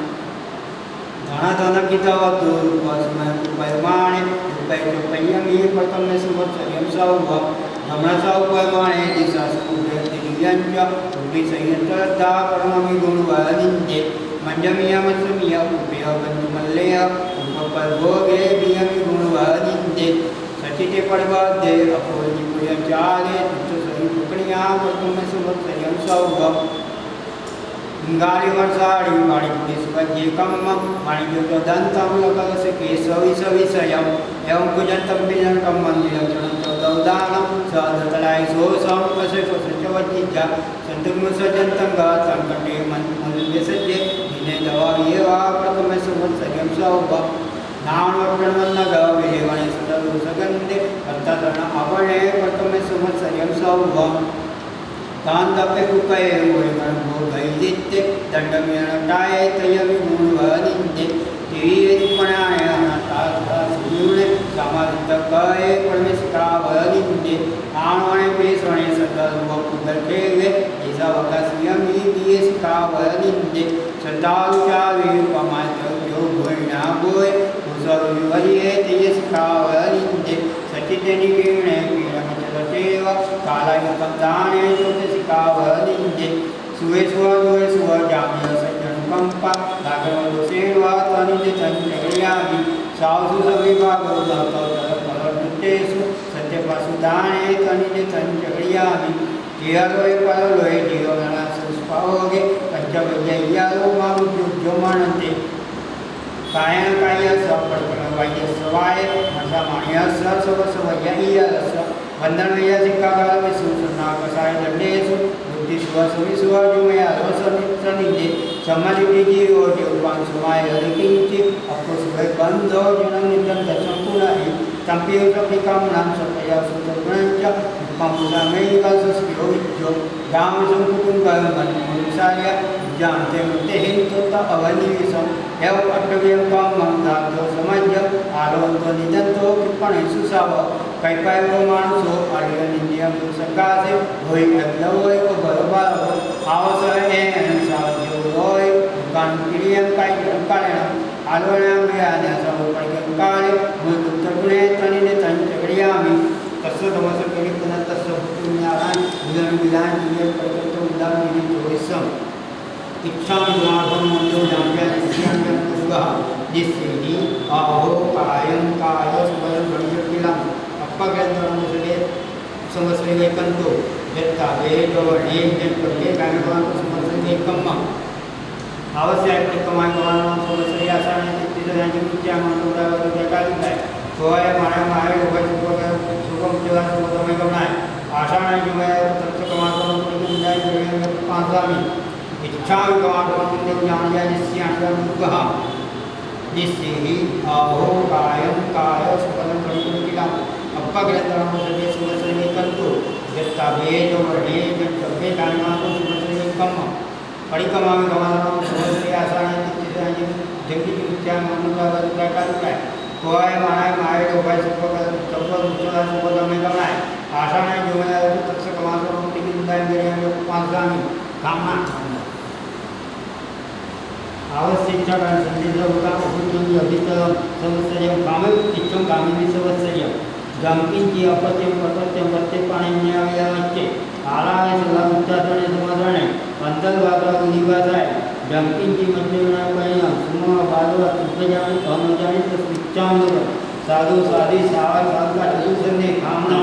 धनधनकितवतुरूपस्मय परिमाणे रूपयचोपय्यमी प्रथम संवत्सरे सौभव रमणसौपरिमाणे दिशास्कुभ्यतिरियञ्च रूपिसंयतदा परममि गुणवनिन्ये मञ्जमियमसमिय उभयबन्धुमल्लेय उपपर्भोगे मियमि गुणवनिन्ये सचिते पर्वदे अपोजिपुयचारे तुच्छसहितुकणिया प्रथम संवत्सरे सौभव इंगालिवर्षाणि वाणिज्येकं वाणिज्योदन्तं लकस्य केशविषयम् एवं कुजन्तं बिजन्तं मन्दिरं चौदौदानं सदतलाय सोऽसं पशुपशुचवचिज्जा सन्तुमुसजन्तं गातं कटे मन्दिरसज्जे दिने दवायेवा प्रथम संवत्सरे सौभव नामप्रणवन्नगविलेवणे सदरुसगन्धे अर्थतरण अपणे प्रथम संवत्सरे सौभव कांतप्य कुपये गुणगणभो वैदित्य दंडमीणटाय तयमि गुणवनिन्ये तिरियपणाय अनाथासूर्य समाधितकये परमेशकावनिन्ये आणवणे पेशवणे सदर्वपुगल्केवे ईशावकाश्यमि दियेशकावनिन्ये सदाचावे पमात्यो भुर्णाभोय कुसरुविवर्ये तियेशकावनिन्ये सचितनिकीर्णे पीडमचलतेव कालायुक्ताने ज्योतिषिकावनिन्ये सुवेश्वर जाम्य सज्जनुकंपा राघवदोषेवा तनिजे चंद्रयामि सावसु सविभागो दत्तपरवृत्तेषु सत्यपसुदाने तनिजे चंद्रयामि जियलोय परलोय जीवगणा सुस्पावोगे पंचवैय्यालो मामुद्योज्योमणन्ते कायन काय सपडकन वाय सवाय मसामाण्य सवसवय्यस वंदनवय सिक्कागाल विसुसनाकसाय दंडेषु बुद्धिस्वसुविस्वजुमया रोसनित्सनिजे समलिटिजीवो देवपान सुमाय हरिकिंचि अपुस्वय बंधो जननितं दसंपुनाहि तंपियोसपिकामनां सतया सुतगुणञ्च पमुसामेयिकासस्यो विज्जो गामसंकुटुम्बमन्मुसाय जानते मुते हिंतुत अवनिविसं एव अट्टव्यं कामंदातो समज्य आलोन्तो निदंतो किपणे सुसाव कैपायो मानसो आर्यनिंदियं सकासे होय अग्नवय बरबार आवसय अनुसाद्योय कांकिरियं काय कालेन आलोण्यां व्यान्या समपरिकंकाले मुत्तगुणे तनिने तंचक्रियामि तस्य तमस केलिकन तस्य पुण्यारान विलान जिये प्रकटो उदान विधि जोइसम इच्छानुमार्गं मन्यो जाम्यानिस्यां पुष्पः निस्सिनि आहो कायं काय स्मरणं अपगन्तरमुसले संवत्सरे कंतो यत्ता वेदवर्णे जन्मले कायमान संवत्सरे कम्म आवश्यक कमाई कमाना संवत्सरे आसाने तिथांची विद्या मानवरावर जगादिलाय होय माया माया लोकांचे सुगम जेवण सुगम गमनाय आषाढ जुमय तत्व कमातो पुण्य जय पांचामी इच्छा कमातो पुण्य ज्ञान जय निस्यां मुखः निस्सिहि आहो कायं काय सुफलं परिपूर्णिला अपग्रहणं सदे संवत्सरे कंतो यत्ता वेदवर्णे जन्मले कायमान संवत्सरे कम्म परिकमामि गमनां संवत्सरे आसाने तिथांची जगति विद्या मानवरावर जगादिलाय होय माया माया लोकांचे सुगम गमनाय आषाढ जुमय तत्व कमातो पुण्य जय पांचामी कामना आवश्यक संदेश होता उपयुक्त अभित संवत्सरे कामे इच्छं कामिनी संवत्सरे गमकिंची अपत्यं प्रत्यं प्रत्यपाणिन्यायाचे आलाय सला उच्चारणे समाधाने अंतर्वादा निवासाय गमकिंची मध्यमनापयन सुमा बालवा उपजानि अनुजानि तस्मिच्चाम साधु साधी सावा साधका चतुर्सन्ने कामना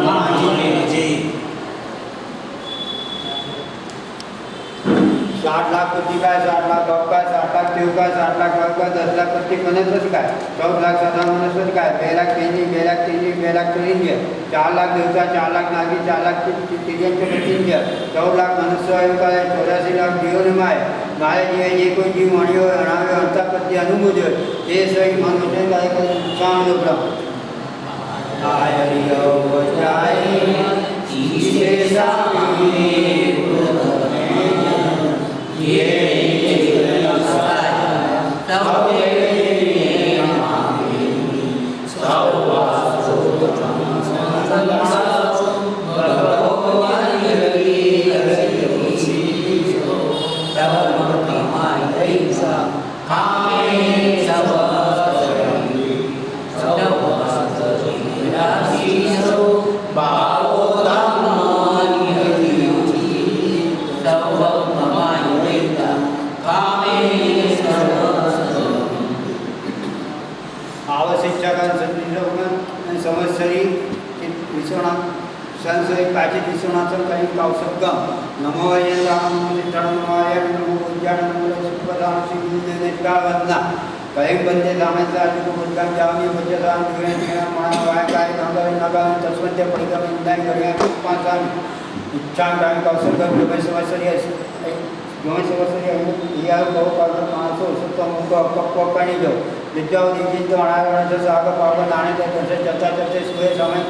60 लाख प्रति काय, 60 लाख गहू काय, 60 लाख तेव काय, 60 लाख गहू काय, 10 लाख प्रत्येक वनस्पती काय, 14 लाख साधारण वनस्पती काय, 2 लाख तेंजी, 2 लाख तेंजी, 2 लाख तेरिंजी, 4 लाख देवता, 4 लाख नागी, 4 लाख तिरियंचे प्रतिंज, 14 लाख मनुष्य काय, 84 लाख जीवनमाय, मारे जीवे जे कोई जीव मणियो हणावे हंता प्रति अनुभूत ते सही मनुष्य काय नुकसान होता आयरियो बजाई ईशे सामी ये संवत्सरी विश्वनाथ संसरी पाची विश्वनाथन काही कौशब्दम नमो राम नमो नमो उद्यान नमो सुप्रधान श्री गुरुदेव वंदना काही बंदे दामाचा आजू मुद्दा जावनी बचदा दुनिया माना वाय काय नगर नगर तस्वंते पडिगम इंदाय गरिया पासा इच्छा काय कौशब्दम जो संवत्सरी जो संवत्सरी या बहु काल मासो सुतम को पाणी जो विद्याओं दीजित अणावरण साग पाव नाणे दर्शन चर्चा चर्चे सुबह समय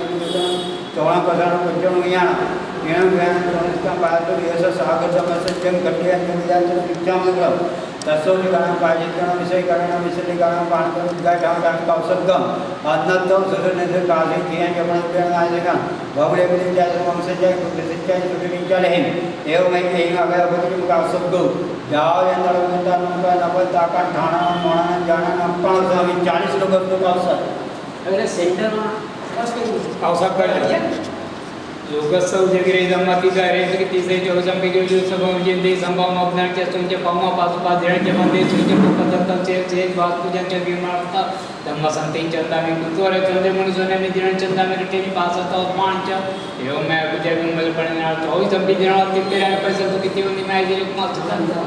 चौड़ा प्रधान पंचम ज्ञान ज्ञान ज्ञान चौनिष्का भारत यश सागर समसत्यम घटिया निविदांत शिक्षा मंगल तत्सोनी कारण पाजिकरण विषय कारण विषय कारण पाणकर उद्गार ठाव ठाव कौशलगम अन्नत्व सुसने से काजी किया जपन उद्यान आजेगा भवले बिलिंग जाय वंशजय कुलसिच्चय सुखिंचल है एवं मैं कहीं अगर बकरी कौशलगो जाओ यंत्र गुंडा नंबर नवल ताका ठाणा मोणा जाणा पण स्वामी 40 लोग तो कौशल अगर सेंटर में पावसात पडले योगस्व जगिरे जमाती जारे की तिसरे जोजम बिगेल सभम जिंदे संभव मग्नाच्या तुमचे पावमा पासपा देणचे बंदे तुमचे पद्धतचे चे बात पूजनचे विमानता धम्म संते चंदा में कुतोरे चंदे मनुष्य ने दिन चंदा में टेनी पासता पांच यो मैं पूजा गुमल पडणार तो ही संबी दिना तिथे पैसे तो किती होनी मैं जे मत चंदा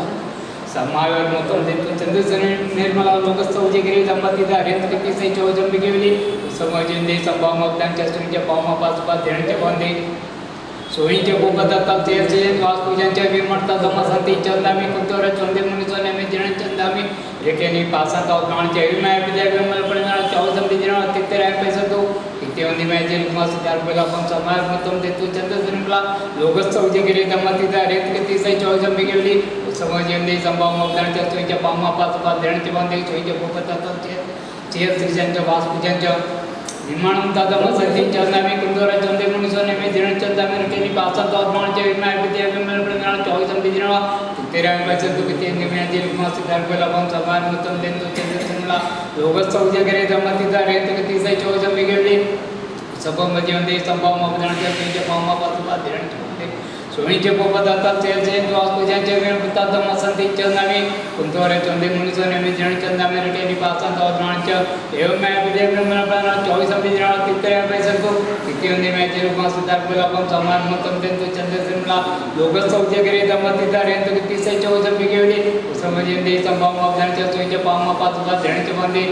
समावेर मोतम देतो चंद्रसन निर्मला लोकस्तव जगिरे जमाती जारे की तिसरे जोजम बिगेली समजिंदे संभव मग्नाच्या तुमचे पावमा पासपा देणचे बंदे सोयीचे गोपदत्ता तेचे वास पूजनच्या विमर्ता धम्मसंती चंदामी कुतोरे चंदे मनुष्य ने दिन चंदामी रेकेनी पासात काणचे विमाय विद्या विमल पडणार 14 दिना तिथे राय पैसा तो किती वंदी मॅजिन मास चार पहिला पण समाज मतम देतो चंद्रसनला लोकस्तव जगिरे जमाती जारे की तिसरे 14 बिगेली समजिंदे संभव मग्नाच्या तुमचे पावमा पासपा देणचे बंदे सोयीचे गोपदत्ता चेर वास पूजनच्या विमानम दादा मसती चंदामी कुंदोरा चंदे मनुष्य ने में दिन चंदामी रखेनी पासा तो मानचे विमाय विद्या विमल पडणार 24 दिना तेरा पैसे तो किती में जे मास दार पहिला पण समाज मतम देतो चंद्रसनला योगस्तव जगिरे जमाती जारे तो किती 24 बिगेली सब मजेंदे संभव मग्नाच्या तुमचे पावमा पासपा देणचे सोयीचे पोपदाता तेजे द्वास पूजनचे विमर्ता धम्मसंती चंदामी कुंतोरे चंदे मनुष्य ने में दिन चंदामी रखेनी पासा तो मानचे एवं मैं विद्या विमल पडणार 24 दिना तिथे पैसे को किती वंदी मैं जे मास दार पहिला पण समाज मतम देतो चंद्रसनला लोकस्तव जगिरे जमाती जारे तो किती 24 बिगेली समजिंदे संभव मग्नाच्या सोयीचे पावमा पासपा देणचे बंदे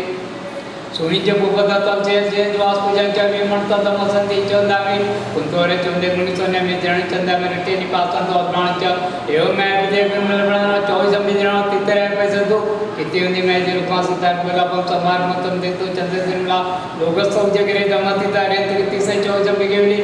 सोयीचे पोपदाता जे द्वास पूजनच्या विमर्ता धम्मसंती चंदामी कुंतोरे चंदे मनुष्य ने में दिन चंदामी रखेनी पासा तो मानचे एवं मैं विद्या विमल पडणार 24 दिना तिथे पैसे तो किती वंदी मैं जे मास दार पहिला पण समाज मतम देतो चंद्रसनला लोकस्तव जगिरे जमाती जारे तो किती 24 बिगेली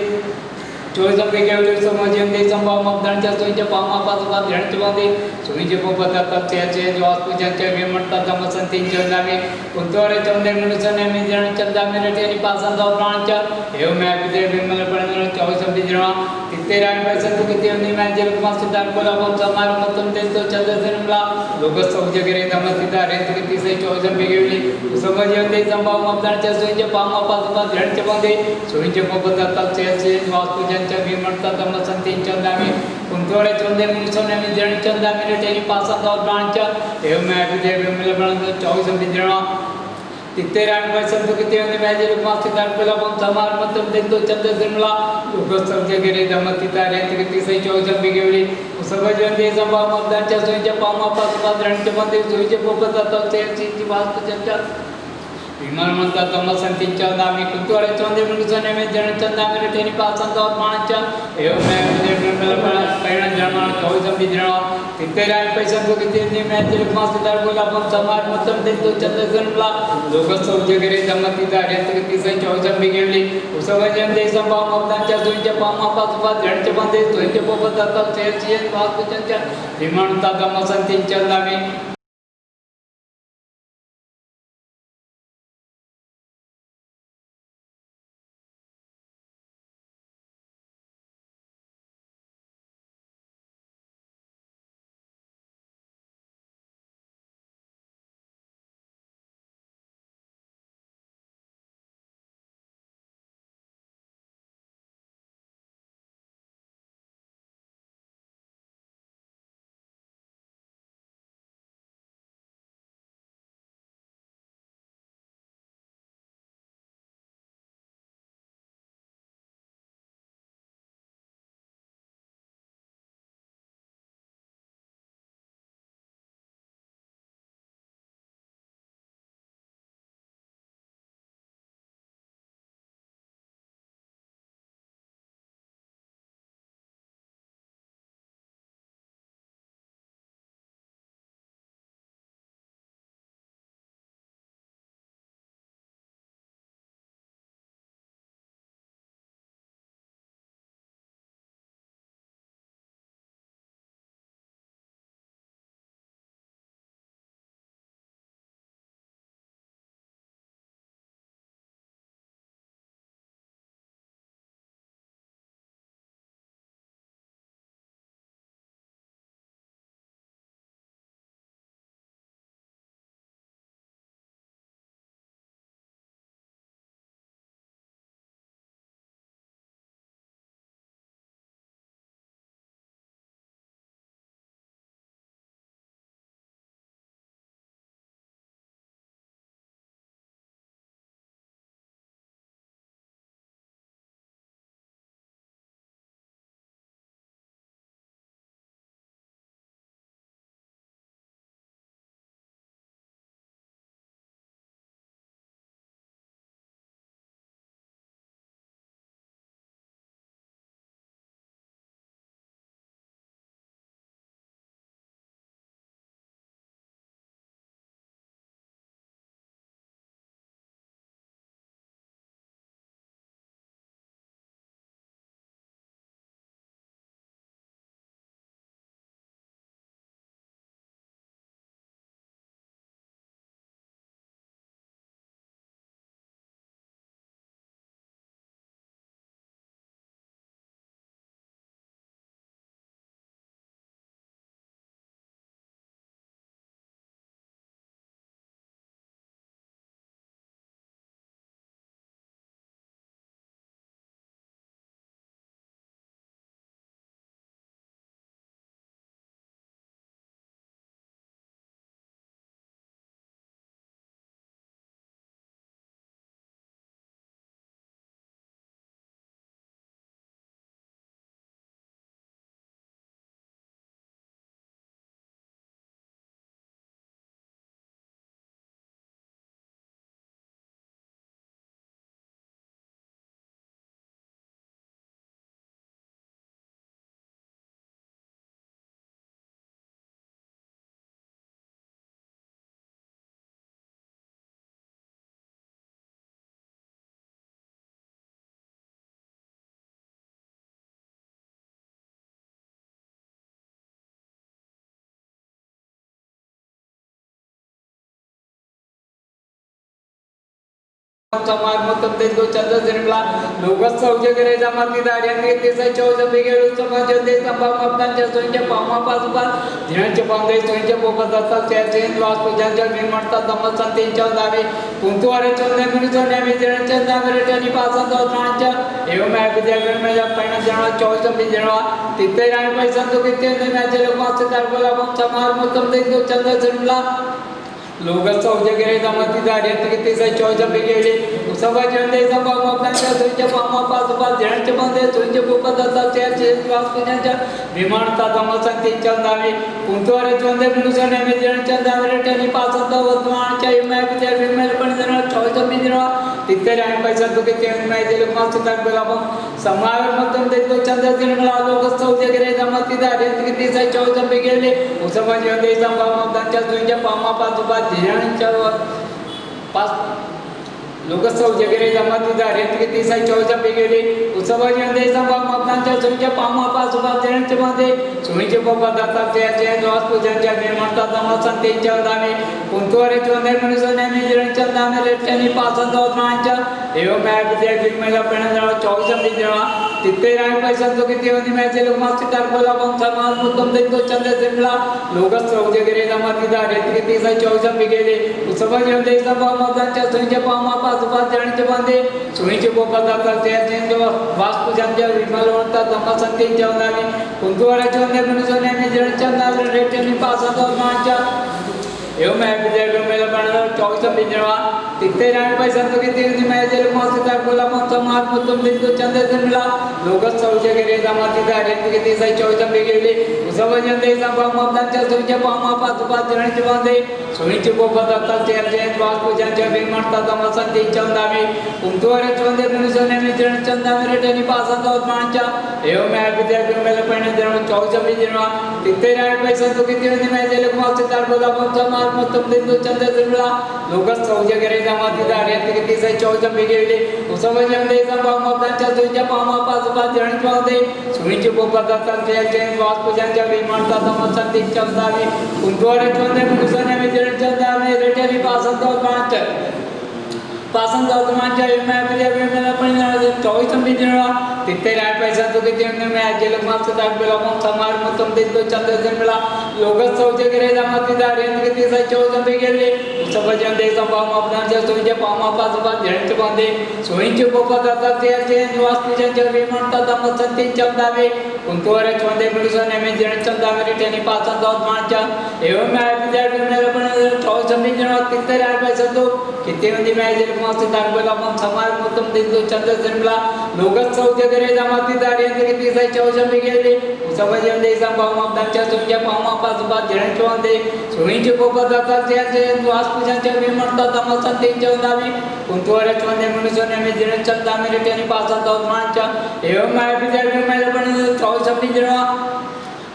24 बिगेली समजिंदे संभव मग्नाच्या सोयीचे पावमा पासपा देणचे बंदे सोयीचे पोपदाता तेजे द्वास पूजनच्या विमर्ता धम्मसंती चंदामी कुंतोरे चंदे मनुष्य ने में दिन चंदामी रखेनी पासा तो मानचे एवं मैं विद्या विमल पडणार 24 दिना तिथे राय पैसे तो किती वंदी मैं जे मास दार पहिला पण समाज मतम देतो चंद्रसनला लोकस्तव जगिरे जमाती जारे तो किती 24 बिगेली समजिंदे संभव मग्नाच्या सोयीचे पावमा पासपा देणचे बंदे सोयीचे पोपदाता तेजे द्वास पूजनच्या विमर्ता धम्मसंती चंदामी कुंतोरे चंदे मनुष्य ने में दिन चंदामी रखेनी पासा तो मानचे एवं मैं विद्या विमल पडणार 24 दिना तिथे राय पैसे तो किती वंदी मैं जे मास दार पहिला पण समाज मतम देतो चंद्रसनला लोकस्तव जगिरे जमाती जारे तो किती 24 बिगेली उसभजवंते संभाव मब्दांच्या सोयीच्या पावमापासून रणच्या मध्ये सोयीचे पोपत जातात चेरची वास्तु चर्चा विमल म्हणतात तमसंतीच्या नामी कुतुवारे चंदे मुलुचा नेमे जनचंदा मेरे टेनी पासंत मानच्या एवं मैं निर्मल पैण जन्म कवि संविधान तितेराय पैसा तो किती मैं तिलक मासदार बोला पण समाज मतम दिन तो चंद्रजनला लोक सौजगरे जमती दार्यंत किती संच औषध बिगेवली उसभजवंते संभाव मब्दांच्या सोयीच्या पावमापासून रणच्या मध्ये सोयीचे पोपत जातात चेरची वास्तु चर्चा विमल म्हणतात तमसंतीच्या नामी समाज मतम दिन तो चंद्र जन्मला लोकस सौजगरे जमाती दार्यंत किती चौज बिगेळू समाज दे संभाव मब्दांच्या सोयीच्या पावमापासून धिणाचे पांदे सोयीचे पोपत जातात त्याचे वास पूजांच्या निर्माणता तमसंतीच्या दावे कुंतुवारे चंद्र मिळून नेहमी धिणाचे नागरिकांनी पासन जाण्याच्या एवं मैं विद्यागण में जब पैना जणवा 24 भी जणवा तिथे राणी पैसा तो किती नेम्याचे लोक मासे दारबला मग समाज मतम दिन तो चंद्र जन्मला लोगस्थ उजगिरे दमती दारियत किती से चौज बिगेली उसवा जंदे सभा मपनाच्या सुंज पामा पास पास जणचे बंदे सुंज पुपदता चेचे श्वास कुजांच्या विमानता दमसंतीच्या दावी कुंतोरे चोंदे मनुष्यने में जणच्या दावरे टनी पासत वर्तमानच्या इमे विद्या विमेल पण जण चौज बिजरा तिथे आणि पैसा तो किती में जे लोक मास तक बलाबम समावे मतम दे तो चंद्र दिन मला लोगस्थ उजगिरे दमती दारियत किती से चौज बिगेली उसवा जंदे सभा मपनाच्या सुंज पामा पास पास जणच्या पास लोगस्थ उजगिरे दमती दारियत किती से चौज बिगेली उसवा जंदे सभा मपनाच्या सुंज पामा पास पास जणच्या मध्ये सुईचे बाबा दाता ते दोस्त पूजनच्या निर्माणता दमसंतीच्या दामे कुंतोरे चोंदे मनुष्यने निजरणच्या दामे लेटनी पासन दोमांच्या एवं मैं विद्या विमेला पण चौज बिजरा तिथे राय पैसा तो किती होती मैचे लोक मास्टर तार बोला बम समाज मुतम दे तो चंद्र सिमला लोगस्थ उजगिरे दमती दारियत किती से चौज बिगेली उसवा जंदे सभा मपनाच्या सुंज पामा पास पास जणच्या मध्ये सुईचे बाबा दाता ते दोस्त वास्तुजनच्या विमलवंता दमसंतीच्या दामे कुंतोरे चोंदे मनुष्यने निजरणच्या दामे लेटनी पासन दोमांच्या एवं मैं विद्या विमेला पण चौज बिजरा तिथे राय पैसा तो किती होती मैचे लोक मास्टर तार बोला बम समाज मुतम दे तो चंद्र सिमला लोगस्थ उजगिरे दमती दारियत किती से चौज बिगेली उसवा जंदे सभा मपनाच्या सुंज पामा पास पास जणच्या मध्ये सुईचे बाबा दाता ते वास्तुजनच्या विमानता दमसंतीच्या दामे कुंतोरे चोंदे मनुष्यने निजरणच्या दामे लेटनी पासन दोमांच्या एवं मैं विद्या विमेला पण चौज बिजरा तिथे राय पैसा तो किती होती मैचे लोक मास्टर तार बोला बम समाज मुतम दे तो चंद्र सिमला लोगस्थ उजगिरे दमती दारियत किती से चौज बिगेली उसवा जंदे सभा मपनाच्या सुंज पामा पास पास जणच्या मध्ये सुईचे बाबा दाता ते वास्तुजनच्या विमानता दमसंतीच्या दामे कुंतोरे चोंदे मनुष्यने निजरणच्या दामे लेटनी पासन दोमांच्या पासन दोमांच्या मैं विद्या विमेला पण चौज बिजरा तिथे राय पैसा तो किती में आज लोक मास्टर तार बोला बम समाज मुतम दे तो चंद्र सिमला लोगस्थ उजगिरे दमती दारियत किती से चौज बिगेली उसवा जंदे सभा मपनाच्या सुंज पामा पास पास जणच्या मध्ये सुईचे बाबा दाता ते वास्तुजनच्या विमानता दमसंतीच्या दामे कुंतोरे चोंदे मनुष्यने निजरणच्या दामे लेटनी पासन दोमांच्या एवं मैं विद्या विमेला पण चौज बिजरा तिथे राय पैसा तो किती होती मैचे लोक मास्टर तार बोला बम समाज मुतम दे तो चंद्र सिमला लोगस्थ उजगिरे दमती दारियत किती से चौज बिगेली उसवा जंदे सभा मपनाच्या सुंज पामा पास पास जणच्या मध्ये सुईचे बाबा दाता ते वास्तुजनच्या विमानता दमसंतीच्या दामे कुंतोरे चोंदे मनुष्यने निजरणच्या दामे लेटनी पासन दोमांच्या एवं मैं विद्या विमेला पण चौज बिजरा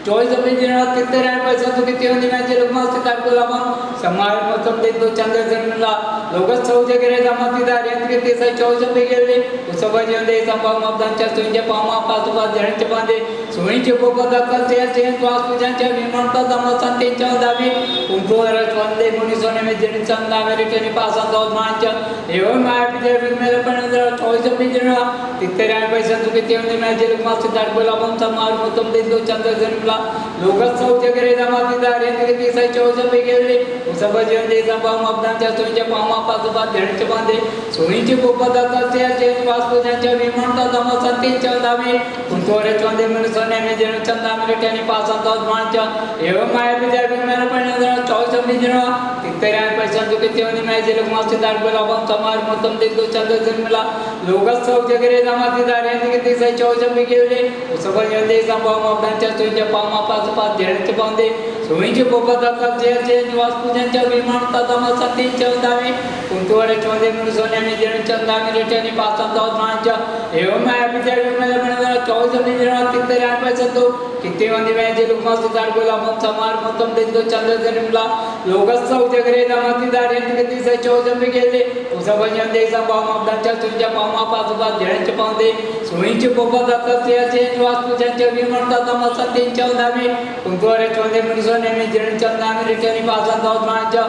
चौज बिजरा तिथे राय पैसा तो किती होती मैचे लोक मास्टर तार बोला बम समाज मुतम दे तो चंद्र सिमला लोगस्थ उजगिरे दमती दारियत किती से चौज बिगेली उसवा जंदे सभा मपनाच्या सुंज पामा पास पास जणच्या मध्ये सुईचे बाबा दाता ते वास्तुजनच्या विमानता दमसंतीच्या दामे कुंतोरे चोंदे मनुष्यने निजरणच्या दामे लेटनी पासन दोमांच्या एवं मैं विद्या विमेला पण चौज बिजरा तिथे राय पैसा तो किती होती मैचे लोक मास्टर तार बोला बम समाज मुतम दे तो चंद्र सिमला लोगस्थ उजगिरे दमती दारियत किती से चौज बिगेली उसवा जंदे सभा मपनाच्या सुंज पामा पास पास जणच्या मध्ये सुईचे बाबा दाता ते वास्तुजनच्या विमानता दमसंतीच्या दामे कुंतोरे चोंदे मनुष्यने निजरणच्या दामे लेटनी पासन दोमांच्या एवं मैं विद्या विमेला पण चौज बिजरा तिथे राय पैसा तो किती होती मैचे लोक मास्टर तार बोला बम समाज मुतम दे तो चंद्र सिमला लोगस्थ उजगिरे दमती दारियत किती से चौज बिगेली उसवा जंदे सभा मपनाच्या सुंज पामा पास पास जणच्या मध्ये सुईचे बाबा दाता ते वास्तुजनच्या विमानता दमसंतीच्या दामे कुंतोरे चोंदे मनुष्यने निजरणच्या दामे लेटनी पासन दोमांच्या एवं मैं विद्या विमेला पण चौज बिजरा तिथे राय पैसा तो किती होती मैचे लोक मास्टर तार बोला बम समाज मुतम दे तो चंद्र सिमला लोगस्थ उजगिरे दमती दारियत किती से चौज बिगेली उसवा जंदे सभा मपनाच्या सुंज पामा पास पास जणच्या मध्ये सुईचे बाबा दाता ते वास्तुजनच्या विमानता दमसंतीच्या दामे कुंतोरे चोंदे मनुष्यने निजरणच्या दामे लेटनी पासन दोमांच्या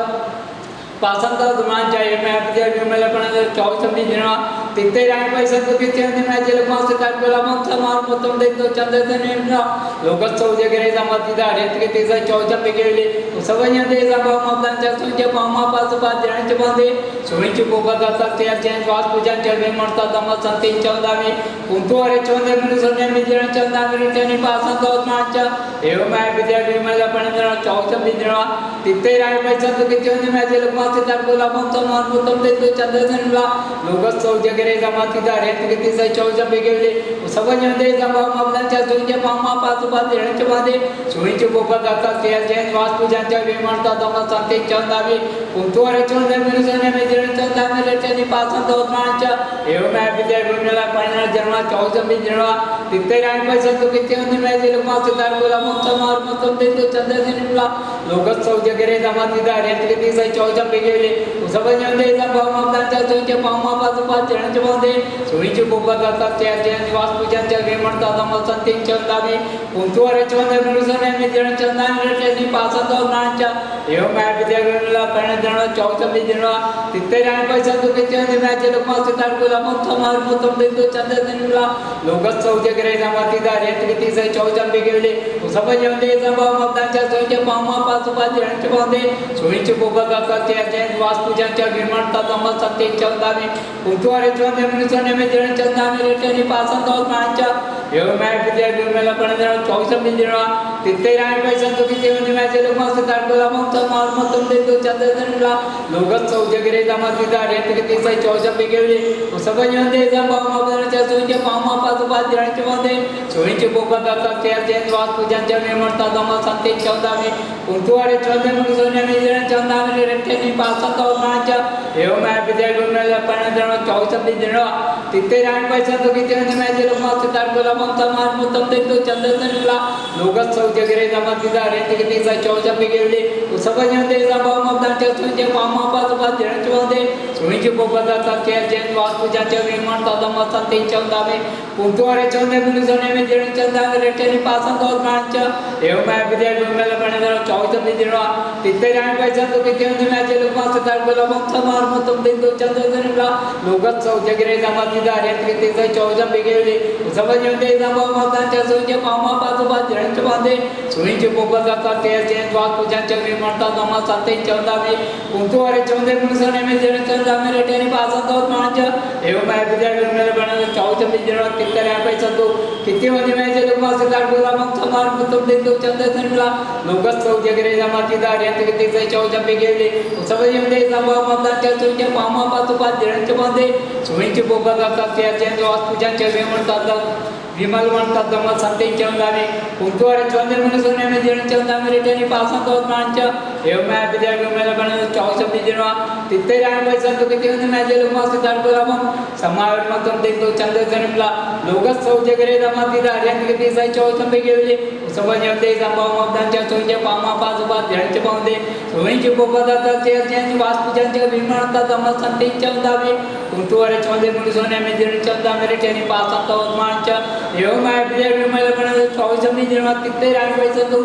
पासन दोमांच्या मैं विद्या विमेला पण चौज बिजरा तित्तेराय पैसा तो किती आणि माझे लोक मासे काय बोला मग समार मतम देतो चंद्रचे नेमला लोकच चौजे गेले जमाती दाढेत की तिचा चौजा पिकेले सवय दे जबाव मबदांच्या सुंजे पामा पाच पाच जणांचे बांधे सोयीची बोबा जातात त्याचे वास पूजांच्या वे म्हणतात दमत संतीन चौदावे कुंतु अरे चौदे मनुष्य मी जण चंदावे त्याने पासा दोत माच्या एव माय विद्या विमला पण जण चौजा बिजळा तित्तेराय पैसा तो किती आणि माझे लोक मासे काय बोला मग समार मतम देतो चंद्रचे नेमला लोकच चौजे गेले जमाती दाढेत की तिचा चौजा पिकेले सवय दे जबाव मबदांच्या सुंजे पामा पाच पाच जणांचे बांधे सोयीची बोबा जातात त्याचे वास पूजांच्या वे म्हणतात दमत संतीन चौदावे कुंतु अरे चौदे मनुष्य मी जण चंदावे त्याने पासा दोत माच्या एव माय विद्या विमला पण जन्मा चौजा बिजळा तित्तेराय पैसा तो किती आणि माझे लोक मासे काय बोला मग समार मतम देतो चंद्रचे नेमला लोकच चौजे गेले जमाती दाढेत की तिचा चौजा पिकेले सवय दे जबाव मबदांच्या सुंजे पामा पाच पाच जणांचे बांधे सोयीची बोबा जातात त्याचे वास पूजांच्या वे म्हणतात दमत संतीन चौदावे कुंतु अरे चौदे मनुष्य मी जण चंदावे त्याने पासा दोत माच्या एव माय विद्या विमला पण जन्मा चौजा बिजळा तित्तेराय पैसा तो किती आणि माझे लोक मासे काय बोला मग समार मतम देतो चंद्रचे नेमला लोकच चौजे गेले जमाती दाढेत की तिचा चौजा पिकेले सवय दे जबाव मबदांच्या सुंजे पामा पाच पाच जणांचे बांधे सोयीची बोबा जातात त्याचे वास पूजांच्या वे म्हणतात दमत संतीन चौदावे कुंतु अरे चौदे मनुष्य मी जण चंदावे त्याने पासा दोत माच्या एव माय विद्या विमला पण जण चौजा बिजळा तित्तेराय पैसा तो किती आणि माझे लोक मासे काय बोला मग समार मतम देतो चंद्रचे नेमला लोकच चौजे गेले जमाती दाढेत की तिचा चौजा पिकेले सवय दे जबाव मबदांच्या सुंजे पामा पाच पाच जणांचे बांधे सोयीची बोबा जातात त्याचे वास पूजांच्या वे म्हणतात दमत संतीन चौदावे कुंतु अरे चौदे मनुष्य मी जण चंदावे त्याने पासा दोत माच्या एव माय विद्या विमला पण जण चौजा बिजळा तित्तेराय पैसा तो किती आणि माझे लोक मासे काय बोला मग समार मतम देतो चंद्रचे नेमला लोकच चौजे गेले जमाती दाढेत की तिचा चौजा पिकेले सवय दे जबाव मबदांच्या सुंजे पामा पाच पाच जणांचे बांधे सोयीची बोबा जातात त्याचे वास पूजांच्या वे म्हणतात दमत संतीन चौदावे कुंतु अरे चौदे मनुष्य मी जण चंदावे त्याने पासा दोत माच्या एव माय विद्या विमला पण जण चौजा बिजळा तित्तेराय पैसा तो किती आणि माझे लोक मासे काय बोला मग समार मतम देतो चंद्रचे नेमला लोकच चौजे गेले जमाती दाढेत की तिचा चौजा पिकेले सवय दे जबाव मबदांच्या सुंजे पामा पाच पाच जणांचे बांधे सोयीची बोबा जातात त्याचे वास पूजांच्या वे म्हणतात दमत संतीन चौदावे कुंतु अरे चौदे मनुष्य मी जण चंदावे त्याने पासा दोत माच्या एव माय विद्या विमला पण चौजा बिजळा तित्तेराय पैसा तो किती आणि माझे लोक मासे काय बोला मग समार मतम देतो चंद्रचे नेमला लोकच चौजे गेले जमाती दाढेत की तिचा चौजा पिकेले सवय दे जबाव मबदांच्या सुंजे पामा पाच पाच जणांचे बांधे सोयीची बोबा जातात त्याचे वास पूजांच्या वे म्हणतात विमल म्हणतात दमत संतीन चौदावे कुंतु अरे चौदे मनुष्य मी जण चंदावे त्याने पासा दोत माच्या एव माय विद्या विमला पण चौजा बिजळा तित्तेराय पैसा तो किती आणि माझे लोक मासे काय बोला मग समार मतम देतो चंद्रचे नेमला लोकच चौजे गेले जमाती दाढेत की तिचा चौजा पिकेले सवय दे जबाव मबदांच्या सुंजे पामा पाच पाच जणांचे बांधे सोयीची बोबा जातात त्याचे वास पूजांच्या वे म्हणतात दमत संतीन चौदावे कुंतु अरे चौदे मनुष्य मी जण चंदावे त्याने पासा दोत माच्या एव माय विद्या विमला पण चौजा बिजळा तित्तेराय पैसा तो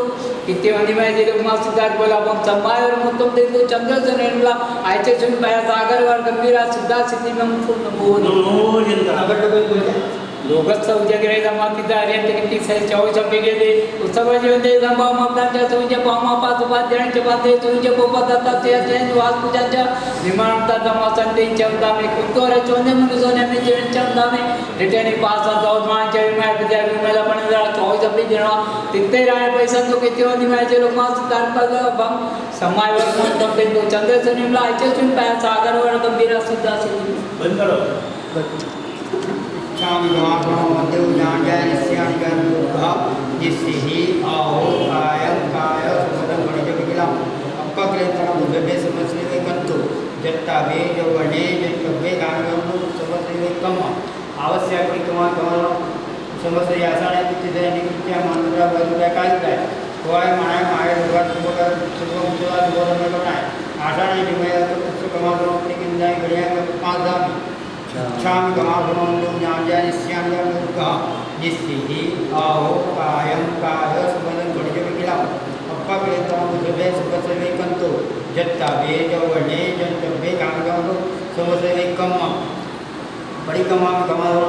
किती आणि माझे लोक मासे काय बोला मग समार मतम देतो चंद्रचे नेमला आयचे सुन पाया सागरवर गंभीरा सुद्धा स्थिती मग पूर्ण बोल लोकच चौजे गेले जमाती दाढेत की तिचा चौजा पिकेले सवय दे जबाव मबदांच्या सुंजे पामा पाच पाच जणांचे बांधे सोयीचे बोबा जातात त्याचे वास पूजांच्या वे म्हणतात दमत संतीन चौदावे कुंतु अरे चौदे मनुष्य मी जण चंदावे त्याने पासा दोत माच्या माय विद्या विमला पण जण चौजा बिजळा तित्तेराय पैसा तो किती आणि माझे लोक मासे काय बोला समार मतम देतो चंद्रचे नेमला आयचे सुन पाया सागरवर गंभीरा सुद्धा स्थिती बंद करो शाम गमागणो देव जान जाय निश्चयान ज्ञान बुद्धा जिससे ही आओ काय काय सदन गणित विकला अप्पा क्लेतना बुद्धे समस्या वे कंतो जत्ता वे जो वणे जत्तबे गांगनो समस्या वे कम आवश्यक किंवा कमल समस्या यासाने तिथे नित्य मानवरा बाजूला काय काय होय माय माय दुर्गा सुबोधर सुबोधरा सुबोधर बनाय आषाढी निमय कमागणो अपनी किंदाय गड़िया पांच दाम शाम गमागणो देव जान जाय निश्चयान ज्ञान बुद्धा जिससे ही आओ कायम काय सदन गणित विकला अप्पा क्लेतना बुद्धे समस्या वे कंतो जत्ता वे जो वणे जत्तबे गांगनो समस्या वे कम परिक्रमा कमालो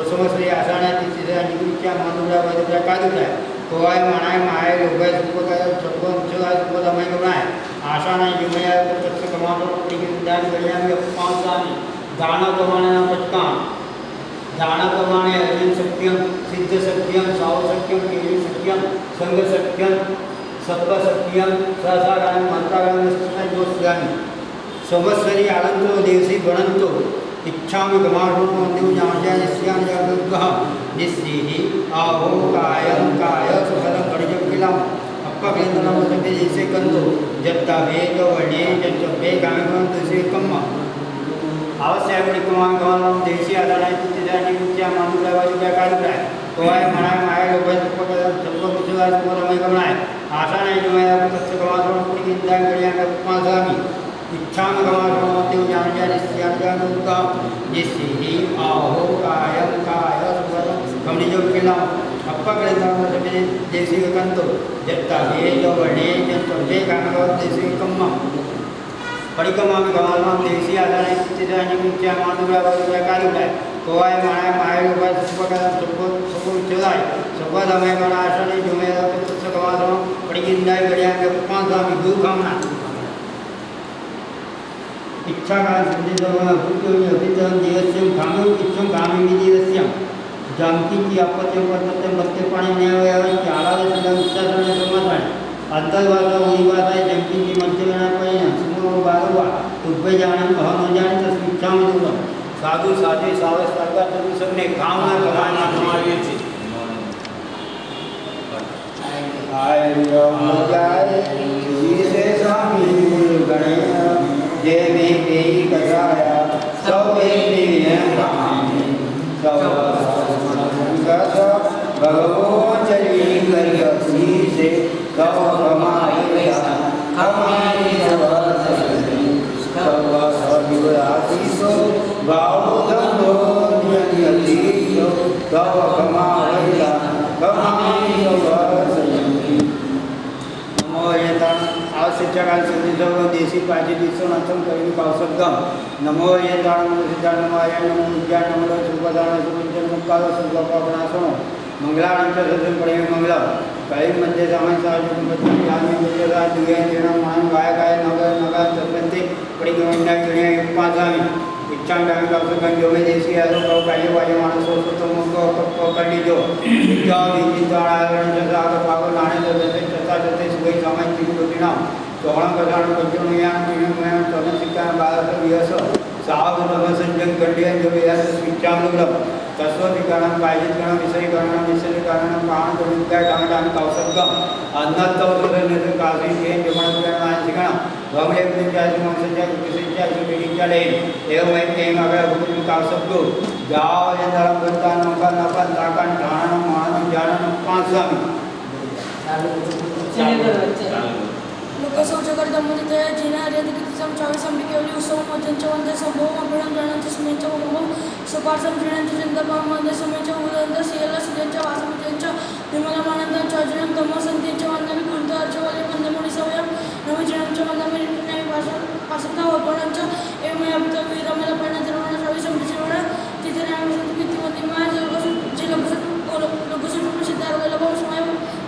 समस्या आषाढा तिथीच्या निमित्या मानुरा वैद्या कादुराय कोवाय मानाय माय लोगाय सुपकाय सबको चला सुपदमय गणाय आषाढा युमया तत्स कमालो परिगिंदान गण्याम पांचानी दान प्रमाणे पटकान दान प्रमाणे अर्जुन सत्यम सिद्ध सत्यम साव सत्यम केली सत्यम संग सत्यम सत्व सत्यम सहसागान मंत्रागान सत्य जोस्गानी संवत्सरी आनंदो देवसी गणंतो इच्छामि गमार्णो देव जामजा निस्यान जागृतः निस्सिहि आहो कायं काय सुखदं कणिजं किलाम अप्पा केंद्रनाम तपे जैसे कंदो जत्ता वेद वर्णे जत्ते गामिगं तुसे कम्मा आवश्यक परिक्रमा गमार्णो देवसी आधाराय तिथीजानी मुख्या मानुरा वाजुया कालुराय कोवाय मनाय माय लोकाय सुपकदा सबको कुचला सुपरमय गमनाय आशा नाही जमाया तत्स गमार्णो परिगिंदा गडिया पासामी इच्छाम गमार्णो देव जामजा निस्यान जागृतः निस्सिहि आहो कायं काय सुखदं कणिजं किलाम अप्पा केंद्रनाम तपे जैसे कंदो जत्ता वेद वर्णे जत्ते गामिगं तुसे कम्मा परिक्रमा गमार्णो देवसी आधाराय तिथीजानी मुख्या मानुरा वाजुया कालुराय कोवाय मनाय माय लोकाय सुपकदा सबको चलाय सबदमय गणा आशा नाही जमाया तत्स गमार्णो परिगिंदा गडिया पासामी दुःखमना इच्छा का संदेशवान भूतोनी अभितम दिवस्यम काम्यो इच्छम कामिनी दिवस्यम जानकी की आपत्ति वर्तते मत्ते पाणी न्याय चालावे सदा उच्चारण समाधान अंतर्वासा उनिवासा जानकी की मध्यगणा पयना सुमो बारवा तुब्बे जानम अहम जाने तस इच्छाम दूरम साधु साधे सावस सर्गा तु सबने कामना कमाना हमारी थी आय राम जाय जीसे स्वामी गणेश जय में तेरी कथाया सब एक कामी सब भगवान चली करी से सब कमाई सब आशीषो भाव धंधो नियति सब कमाई आवश्यकाल संदेशो देशी पाजी दिसोन अथम करी पावसद्गम नमो येताण नमो सिद्धाण नमाय नमो विद्या नमो सुपदान सुपंचन मुक्काल सुपपापनासनो मंगलांच सजन पडे मंगलम काही मध्ये सामान साजू गणपती यानी विजयदा दिव्य देना मान गाय गाय नगर नगर तत्पंते पडी गवंडा गणे पाजामी इच्छा डांग का जो में देसी आरो का काही वाजे माणसो तो मुको पकडी जो विद्या विजिता आरण जसा का पागो लाणे जसे चता जते सुगई सामान की गोतिना तोरण कजाण पंचम यान तीन में तन सिक्का बारह वियस साव नव संजन गंडिया जो या इच्छा मुगल तस्वति गणम पायजित गणम विषय गणम विषय गणम पाण विद्या डांग डांग कौसद्गम अन्नत तौसने कासी के जमन गणना सिगण भवले विद्या जमन संजय विषय विद्या ले एवं एक अगर भूमि का शब्द जाओ ये धर्म बंदा नौका नपन ताकन ठाणन मान जानन पांचमी लोकसौचकर दंपती जिना हरियादिकितिसम 24 अंबिकेवली उत्सव मज्जनच्या वंदे संभव अभिणम गणांच्या सुमेच्या वंभव सुपार्सम जिणांच्या चंद्रभाव वंदे सुमेच्या उदंत सियला सुदेच्या वासुदेच्या विमलमानंदाच्या अर्जुनम तमो संतीच्या वंदे कुंत अर्चवले वंदे मुडी सवयम नव जिणांच्या वंदे मिरिटने भाषा पासना वपणांच्या एवमे अभित वीरमला पण धर्मना 24 अंबिकेवली तिथे रामचंद्र कितीवती मा जे लोकसुट प्रसिद्ध आरोग्याला भाऊ समय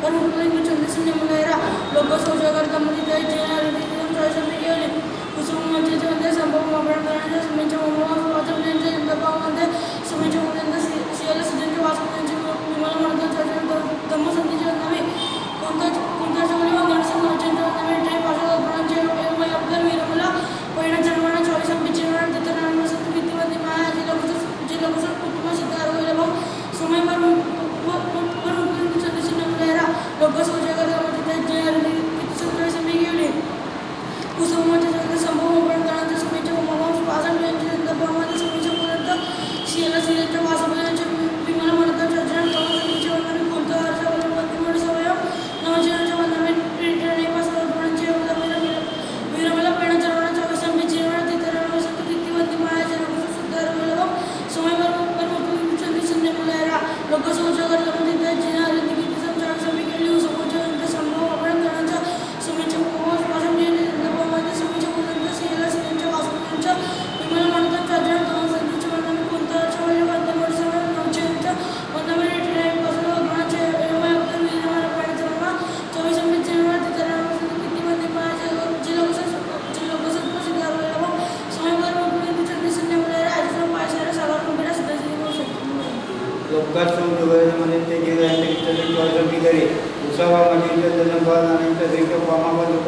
पण मुली चंद्रसिंह मुलेरा लोकसौचकर दंपती जिना हरियादिकितिसम 24 अंबिकेवली उत्सव मज्जनच्या वंदे संभव अभिणम गणांच्या सुमेच्या वंभव सुपार्सम चंद्रभाव वंदे सुमेच्या उदंत सियला सुदेच्या वासुदेच्या विमलमानंदाच्या अर्जुनम तमो संतीच्या वंदे कुंताच्या वंदे गणसिंह अर्जुनच्या वंदे मिरिटने भाषा वपणांच्या एवमे अभित वीरमला पण धर्मना 24 अंबिकेवली तिथे रामचंद्र कितीवती मा जे लोकसुट कुटुंब सिद्ध आरोग्याला भाऊ समय पर चंद्रसिंह मुलेरा लोकसौचकर दंपती जिना हरियादिकितिसम 24 अंबिकेवली उत्सव मज्जनच्या संभव अभिणम गणांच्या सुमेच्या वंभव सुपार्सम चंद्रभाव वंदे सुमेच्या उदंत सियला सुदेच्या वासुदेच्या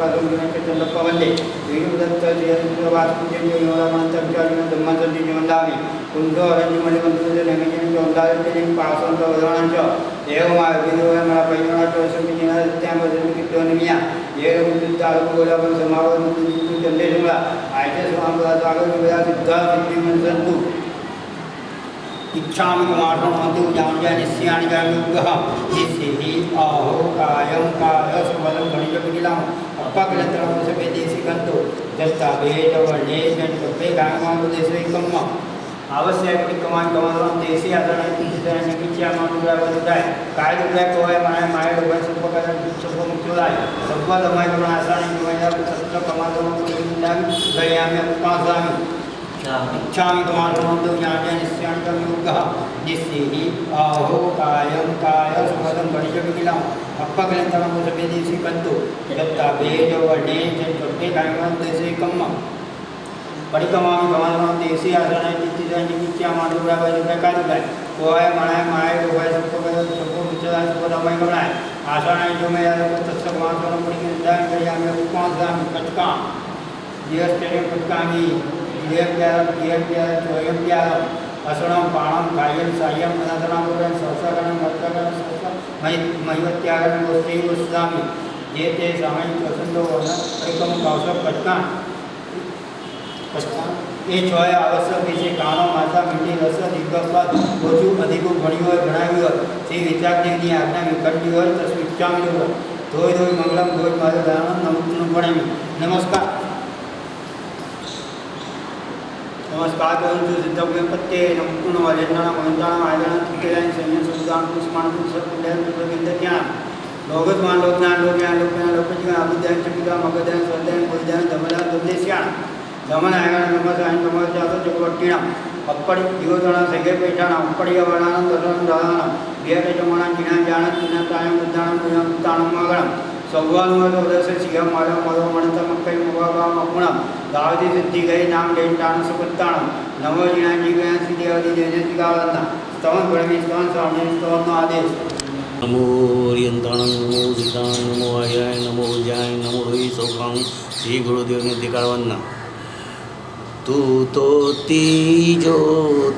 पासं चंद्रप्पा वंदे वेणुदत्त वासुदेव योगामंतर्चार्य धम्मचंदी जीवनदामी कुंड अरण्यमणिमंत्र नैमिजन चौदारी पासंत वदनांच एवं विधोय मला पैनाचो समितीना त्यामध्ये कितोनिया एवं तालुकोलापन समावन चंदेशला आयचे समापदा जागर विदा सिद्धा सिद्धी मनसंतु इच्छामि कुमारमंतु जामजा निस्यानि गायुगः निस्यहि आहो कायं कायस वलं गणिजपिलां अप्पकलत्रं सभे देशिकंतो दस्ता भेद वर्णे जन कपे गायमां देशैकम्म आवश्यक कमान कमान देशी आदरण तीसरा निकिच्या मानुरा बदलाय काय दुसऱ्या कोय माय माय लोक संपर्कात सब मुक्तलाय सर्व दमाय करून आसानी किंवा सत्र कमाल करून गळे आम्ही पासामी इच्छामि कमालमंतो ज्ञाने निस्यान्तं योगः निस्यहि आहो कायं कायस वलं गणिजपिलां अप्पकलत्रं सभे देशिकंतो दस्ता भेद वर्णे जन कपे गायमां देशैकम्म परिक्रमामी कमालमान देशी आसना तीसरा निकिच्या मानुरा बदलाय काय दुसऱ्या कोय माय लोक सब मुक्तलाय सर्व दमाय करून आसानी जो मैं तत्सव मानसों पड़ी गए आम्ही पासामी कटका दिवस तेरे कटकामी असणं पाणं कायं सायं अनंतनापुरं सहस्रगणं मत्सगणं महिवत्यागणं वस्ते वस्तामि ये ते सामयिक वसंतो वन परिक्रम कौशल कटका એ છોય આવશ્યક વિશે કાનો માતા મીઠી રસ દિગ્ગપદ ઓછું અધિકું ભણ્યું હોય ભણાવ્યું હોય તે વિચારદેવની આજ્ઞા વિકટતી હોય તો સ્વિચ્છામી હોય ધોઈ ધોઈ મંગલમ ધોઈ મારે દાનમ નમુકનું ભણાવી નમસ્કાર नमस्कार करूँ सिद्धव्य प्रत्यय नमपूर्ण वालेन्ना मंत्राण आयगण त्रिकेलाइन संयम सुदान कुसमान कुसकुंडल कुसविंदज्ञान लोकज्ञान लोकज्ञान लोकज्ञान लोकज्ञान लोकज्ञान अभिज्ञान चकिता मगज्ञान स्वाध्याय बुद्ध्यान दमलान दुर्देश्यान दमन आयगण नमसायन नमस्जात चक्रवर्तीणाम अप्पड़ी दिवोदणा सेगे पेठाणा अप्पड़ी अवर्णानं दर्शनं दानं बेट जमणा जिना जान तिना तायं बुद्धानं पुयं तानं मगणं सौवानुवाद वदस्य सिंह माधव मधव मणत मक्कई मुभागा मकुणम दावदी सिद्धि गई नाम डेंटाण सुपत्ताणम नमो जिना जी गया सिद्धि आदि जयजति गावन्ना स्तवन गणमी स्तवन सामने स्तवन आदेश नमो रियंताणं नमो सीतां नमो आर्याय नमो जयाय नमो रोहि सौभां श्री गुरुदेव ने दिखावन्ना तू तो तीजो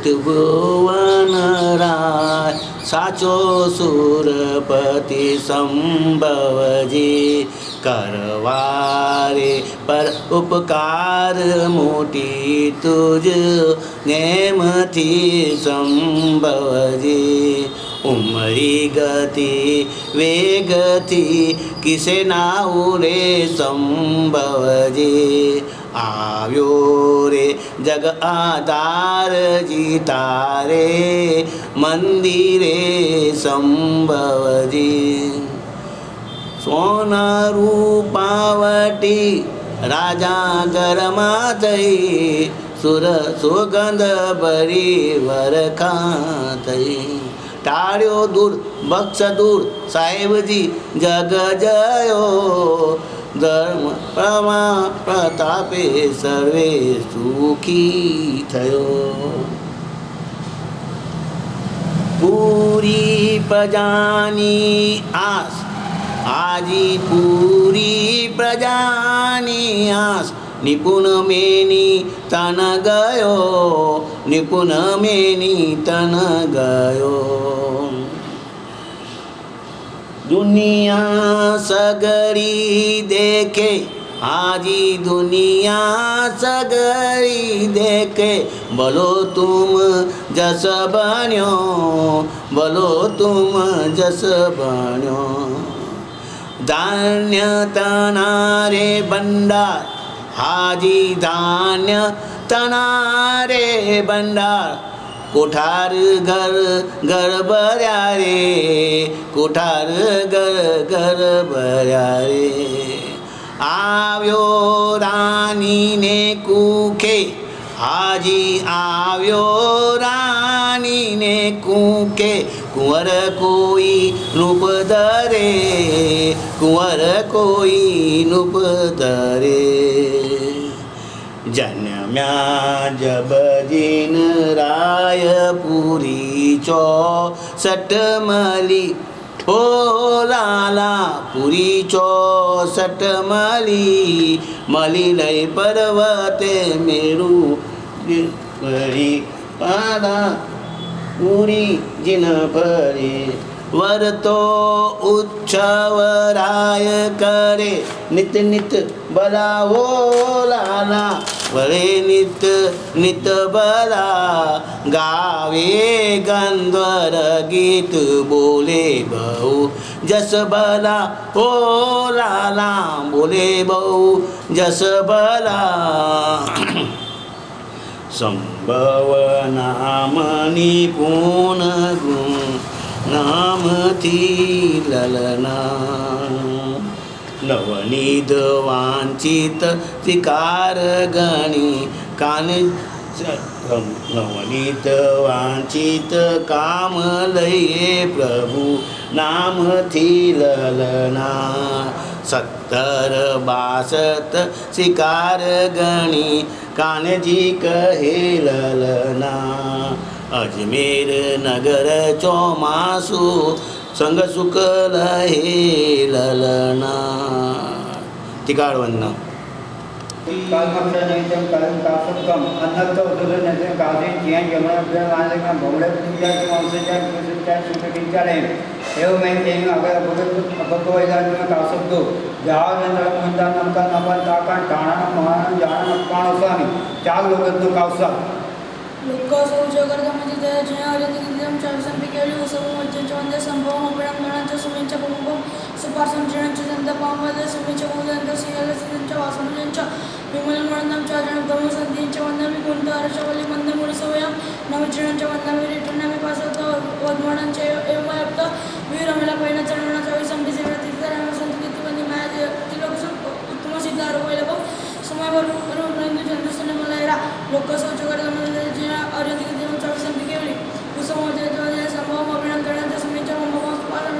त्रिभुवन राय साचो सुरपति संभवजी करवारे पर उपकार मोटी तुझ नेम थी संभवजी उमरी गति वेगति किसे नाउरे संभवजी આવ્યો રે જગ આધાર જીતારે મંદિરે સંભવજી સોના રૂપાવટી રાજા ઘરમાં થઈ સુર સુગંધ ભરી વરખા થઈ टाळ्यो दूर बक्ष दूर साहेबजी जग जयो धर्म प्रमा प्रतापे सर्वे सुखी थयो पूरी प्रजानी आस आजी पूरी प्रजानी आस निपुण मेनी तन गयो निपुण मेनी तन गयो दुनिया सगरी देखे आजी दुनिया सगरी देखे बोलो तुम जस बन्यो बोलो तुम जस बन्यो धान्य तनारे भंडार हाजी धान्य तनारे भंडार कोठार घर घर भर्या रे कोठार घर घर भर्या रे आव्यो रानी ने कूखे हाजी आव्यो रानी ने कूखे कुंवर कोई रूप धरे कुंवर कोई रूप धरे जन्म्या जब जिन रायपुरी 64 मली ओ लाला पुरी 64 मली लय पर्वते मेरू परी पाला पुरी जिन परी वरतो उच्छवराय करे नित नित बला हो लाला वरे नित नित बला गावे गंधर्व गीत बोले बहु जस बला हो लाला बोले बहु जस बला संभव नामनी पूर्ण गुण नाम थी ललना नवनीत वांचित शिकार गणी कान नवनीत वांचित काम लये प्रभु नाम थी ललना 70 62 शिकार गणी कानजी कहे ललना अजमेर नगर चौमासु संग सुख लहे ललना तिकाड़ वंदना कालमक्षनित्यं कालं कासुकम् अन्नतो सुदर्शनं कासे ज्ञान यमुना प्रेमानंदं बहुले पूजा के वंशजा कृष्णचा सुखिंचाले एवं तेन अगर भगवैदान कासुको जावनंतर मंदान नमका नमन ताकान ठाणा महान जान अपाण स्वामी चार लोकतो कावसा लोकसौ जगर्दमती जय आर्यदिगंधम चारसंपिकेली उसव मज्जंच वंदे संभवम अपरम गणांच सुमेंच पमुपम सुपार्सम जीणंच चंदपामवदे सुमेंच बहुदंत सियलसिंच वासमुंच विमलं मणंदम चाजन गम संधींच वंदमी कुंतारचवली मंदमुड़ी सवयम नवजीणंच वंदमी रिटनमी पासत वदमणंच एवमयप्त वीरमला पैन चरणना चवी संबिसेव तीर्थराम संतकीर्ति वंदे माया तिलोक उत्तम सिद्धारो वैलभ समयवर रुंदु चंद्रसन मलयरा लोकसौ जगर्दमती जय आर्यदिगंधम चारसंपिकेली उसव मज्जंच संभवम अपरम गणांच सुमेंच पमुपम सुपार्सम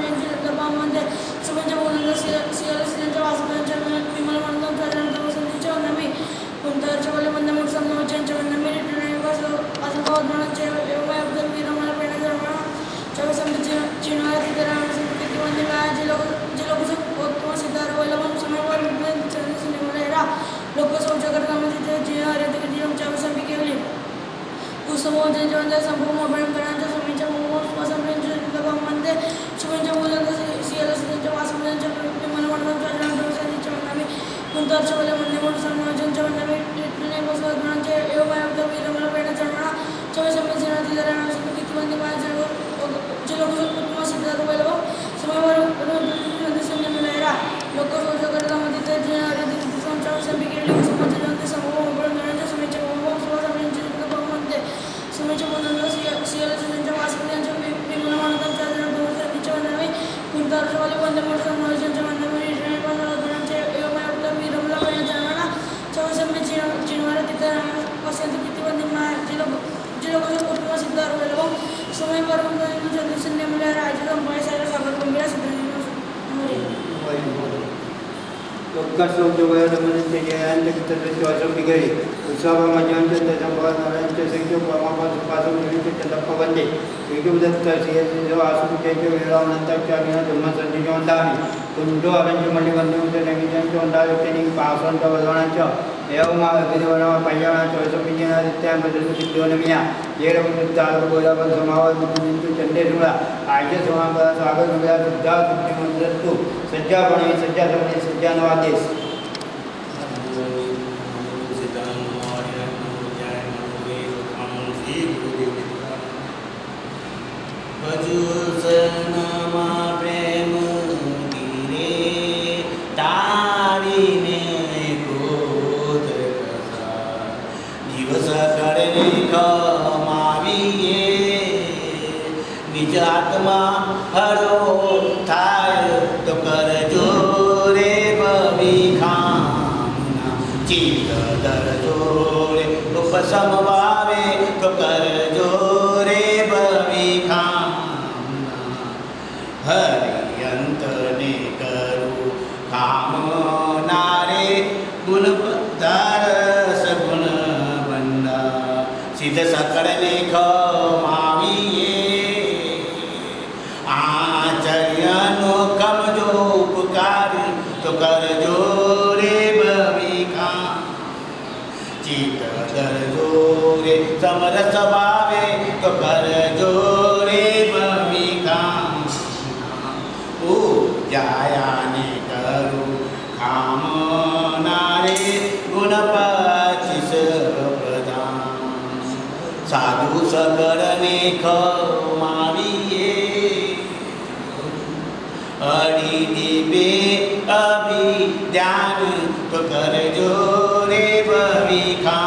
वंदे सुमेंच बहुदंत सियलसिंच वासमुंच विमलं मणंदम चाजन गम संधींच वंदमी कुंतारचवली मंदमुड़ी सवयम वंदमी रिटनमी पासत वदमणंच एवमयप्त वीरमला पैन चरणना चवी संबिसेव तीर्थराम संतकीर्ति वंदे माया तिलोक उत्तम सिद्धारो वैलभ समयवर रुंदु चंद्रसन मलयरा लोकसौ जगर्दमती जय आर्यदिगंधम चारसंपिकेली उसव मज्जंच वंदे संभवम अपरम गणांच सुमेंच पमुपम सुपार्सम वंदे सुमेंच बहुदंत सियलसिंच वासमुंच विमलं मणंदम चाजन गम संधींच वंदमी कुंतारचवली मंदमुड़ी सवयम वंदमी रिटनमी पासत वदमणंच एवमयप्त वीरमला पैन चरणना चवी संबिसेव तीर्थराम संतकीर्ति वंदे माया तिलोक उत्तम सिद्धारो वैलभ समयवर रुंदु चंद्रसन मलयरा लोकसौ जगर्दमती जय आर्यदिगंधम चारसंपिकेली उसव मज्जंच वंदे संभवम अपरम गणांच सुमेंच पमुपम सुपार्सम वंदे सुमेंच बहुदंत सियलसिंच वासमुंच विमलं मणंदम चाजन गम संधींच वंदमी कुंतारचवली मंदमुड़ी सवयम वंदमी रिटनमी पासत वदमणंच एवमयप्त वीरमला पैन चरणना चवी संबिसेव तीर्थराम संतकीर्ति वंदे माया तिलोक उत्तम सिद्धारो वैलभ समयवर रुंदु चंद्रसन मलयरा राजदंबाय सारा सागर गंभीर सिद्धारो लोकसौ जगर्दमती जय आर्यदिगंधम उसव मज्जंच संभवम संख्य पमापासुपासम जीणंच चंदपवंदे विगुदत्त सियलसिंच वासमुंच वीरमणंदम चाजन गम संधींच वंदमी कुंडो अरंच मल्ली वंदे नगिंच वंदाले तेनि पासंत वदमणंच एवमा विधिवना पय्याणा चौसपिंजना नित्यां बदलुतिद्योनमिया येरवुत्ताल गोलाबन समावत मुनिंतु चंडेसुला आज्य समापदा सागर गंगा सिद्धा सुद्धि मंत्रस्तु सज्जा बणी सज्जा समणी सज्जा नवादेश भजुसनमा प्रेम गिरे तारीने क्रोध कसा दिवस करणे कमावीए निज आत्मा हरो थाय तो कर जोरे बविखामना चित्त दर जोरे उपशम भावे तो कर जोरे बविखामना हरियंतने करू काम नारे गुण दारस गुण बंदा सिद्ध सकळ लेख माविये आचार्य समरस भावे तो कर जोरे भविका जायाने करू कामनारे गुण 25 प्रदान साधु सकरने खमाविये अड़ी दिबे अभिज्ञान तो कर जोरे भविका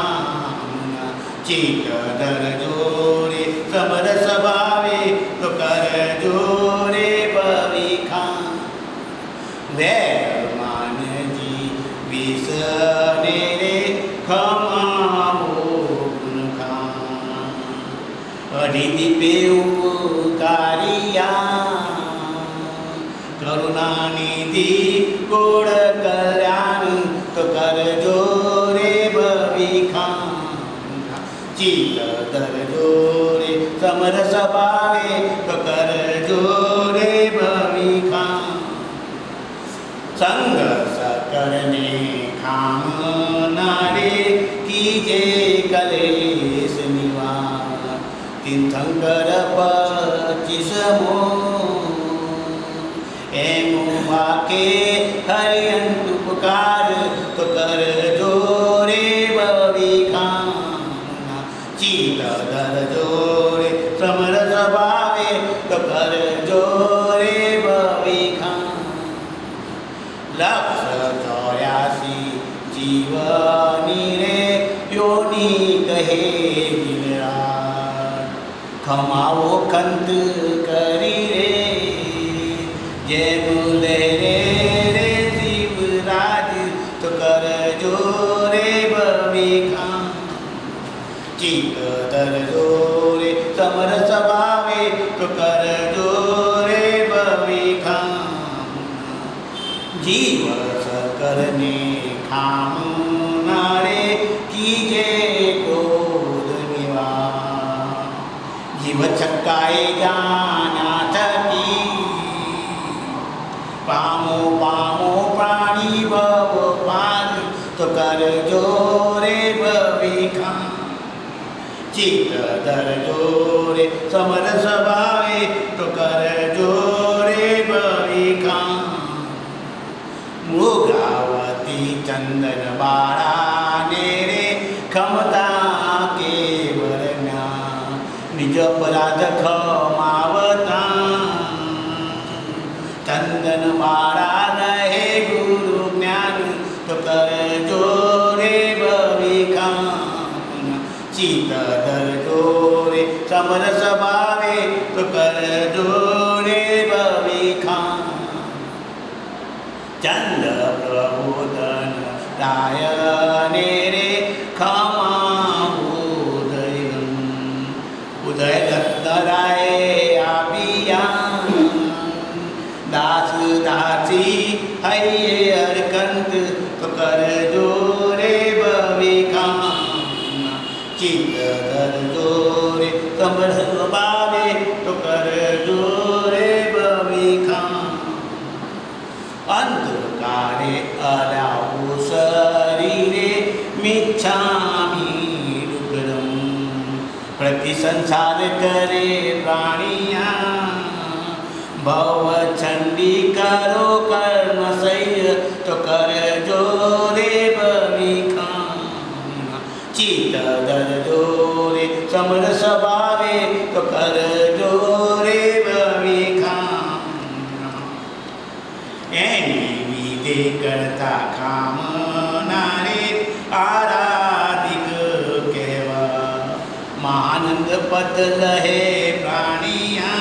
चित दर जोरे समरस भावे तो कर जोरे भविका वैर मान जी विसने रे खमावो गुण खान अड़ी पे उपकारिया करुणा निधि गोड़ कल्याण तो कर जोरे भविका चित दर जोरे समरस भावे तो कर जोरे भविका संघर्ष करने कामनारे कीजे कलेश निवार तीर्थंकर 25 वाके हरियंत पुकार तो कर जोरे भविका चित दर जोरे समरस भावे तो कर जोरे भविका लक्ष 84 जीवनी रे योनि कहे दिन रात खमाओ खंत करी रे जय बोले रे शिवराज तो कर जोरे भविका चित दर जोरे समरस भावे तो कर जोरे भविका जीव करने कामनारे कीजे क्रोध निवार जीव छक्काए जाना थकी पामो पामो प्राणी भव पाल तो कर जोरे भविका चित दर जोरे समरस भावे तो कर जोरे भविका मृगावती चंदन बाड़ा नेरे क्षमता के वरना निज अपराध खमावता चंदन बाड़ा रहे गुरु ज्ञान तो कर जोरे भविका चित दर जोरे समरस भावे तो कर जोरे भविका चंद्र प्रबोधन रायने रे क्षमा उदय रत्नराय आबिया दास दासी हये हरकंत तो कर जोरे भविका चित दर जोरे समरस भावे तो कर जोरे भविका अंधकारे अलाऊ शरीरे मिच्छामि दुर्गम प्रति संसार करे प्राणिया भव चंडी करो कर्म सह्य तो कर जोरे भविका चित दर जोरे समरस भावे तो कर जोरे भविका विदे करता कामनारे आराधिक केवा महानंद पद लहे प्राणिया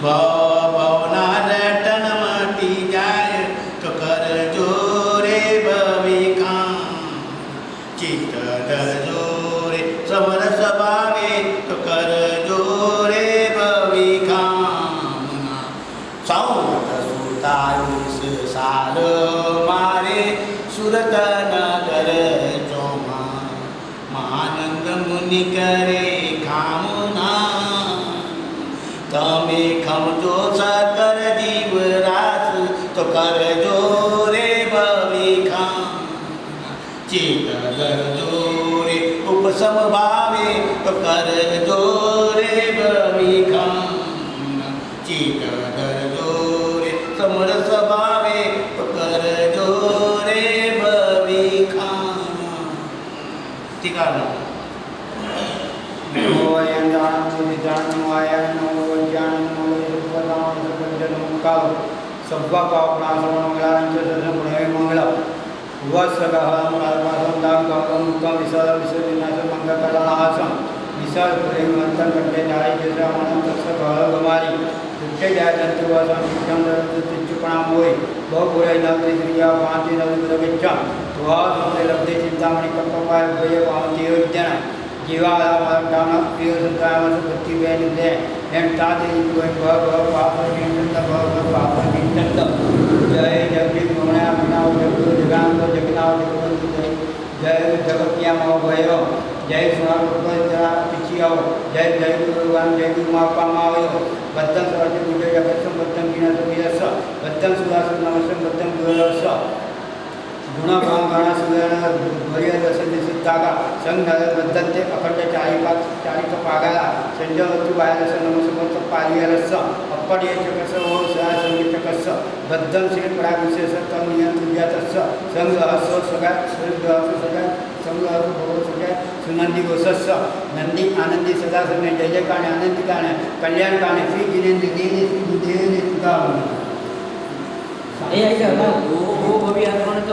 भवना रटन मटी जाय तो कर जोरे भविका चित दर जोरे समरस भावे तो कर जोरे भविका तारुष साल मारे सुरत नगर चौमा महानंद मुनि करे कामना तमे खम जो सकर जीव रास तो कर जोरे भविका चित दर जोरे उप समभावे तो कर जोरे बविखा चित धर जोरे समर स्वभावे तो कर जोरे बविखा ठीक है सब्वा मंगल विसर्जनाशम विसर्ग मंथन कंटे जाए जैसे गमारी उठे जाए जंतुवासम चिचुपणा मोय बहुपुर नवते क्रिया पांचि नवगच्छा लब्धे चिंतामणि कल्पवाय भय पावती योजना जीवादान प्रिय संतामति बेनिदे ताते पाप पाप जय जगदीश मोहना मीना जगांग जगन्नाथ जय जगतिया भय जय सोना पिछिया जय जय भगवान जय गुरुमापा मावयो बद्धन सर्व पूजे जगत बद्धन बिना सुयस बद्धन सुदास नमस्ते बद्धन गुरस गुणा गणा सुगण भरिय दशे सिद्धागा संघ बद्धते अखंड चारिक पागाला संजवतु वायरस नमस्मत पारियरस अपड़िय चकस ओ संगीतकस बद्धन श्री परा विशेष तम नियंत्रियातस संघ हस सगा सगा संघ भव सगा सुनंदी वसस नंदी आनंदी सदा समय जय जय काने आनंदी काने कल्याण काने श्री जिनेन्द्र देने श्री बुद्धेने सुधा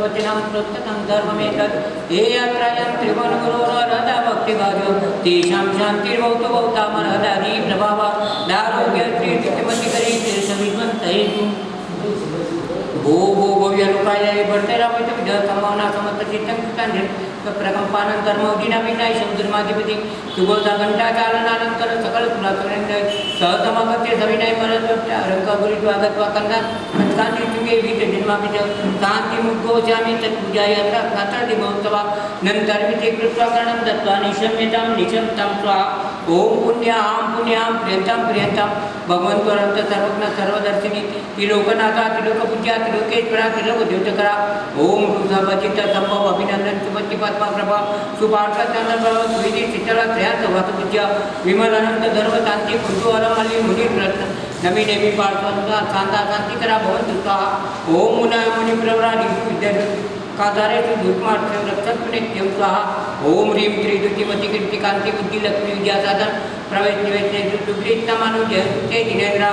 वचनम प्रत्यकं धर्ममेतत् हे यात्रायां त्रिभुवनगुरोरहदा भक्तिभाजो तेषां शान्तिर्भवतु भवतामनहदारी प्रभावा दारोग्य श्रीतिमतिकरी तीर्थविद्वन्तहेतु भो भो भव्यलोकाय भर्तरामित विधसंभावना समस्त चित्तं प्रकंपानं धर्मोदिना विनाय समुद्रमाधिपति सुबोधा घंटा चालनानंतर सकल सुरासुरेंद्र सहसमागत्य सविनय मरद्वट्टा रंकागुरित्वागत्वा कंदा कांति तुंगे वित जन्माभिच शांति मुद्गोचामि तत्पूजाय नात्रादि महोत्सवा नंतर विते कृत्वा करणं दत्त्वा निशम्यतां निशम्यतां स्वाहा ओम पुण्यां प्रियंतां भगवंतोरंत सर्वज्ञ सर्वदर्शिनी त्रिलोकनाथा त्रिलोकपूज्या त्रिलोकेश्वरा त्रिलोकद्योतकरा ओम रुद्रभजित संभव अभिनंदन सुमति पद्मा प्रभा सुपार्षद सुविधि शीतला त्रयास वासपूज्य विमल अनंत धर्म शांति कुतूहलमलि मुनि प्रश्न नमी नेमी पार्श्वता शांता शांतिकरा भवन्तु स्वाहा ओम मुनाय मुनि प्रवरा विद्या काधारे धूपमार्थ रक्षक नित्यं स्वाहा ओम ह्रीं त्रिदुतिमति कीर्ति कांति बुद्धि लक्ष्मी विद्या साधन प्रवेश निवेश सुग्रीतमानुजय ते जिनेन्द्र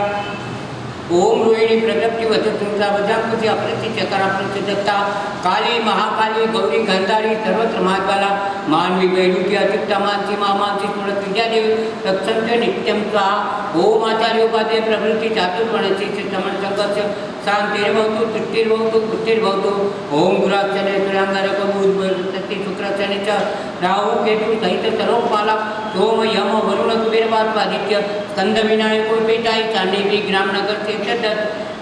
ओम रोहिणी प्रगति वचुंसा वजाकुति अप्रति चकरा प्रसिद्धता काली महाकाली गौरी गंधारी सर्वत्र महाकाला मानवी वैरुध्य अचित्ता मानसी मामांसी तुलसी विद्यादेवी रक्षन्ते नित्यं स्वाहा ओम आचार्योपाध्याय प्रवृत्ति चातुर्वर्णसी समन संघर्ष शांतिर्भवतु तृप्तिर्भवतु पुष्टिर्भवतु ओम गुराचने सूर्यांगारक बुधवृत्ति शुक्राचने च राहु केतु सहित सर्वपाला सोम यम वरुण कुबेर आदित्य स्कंद विनायको पेटाई चांडीवी ग्रामनगर से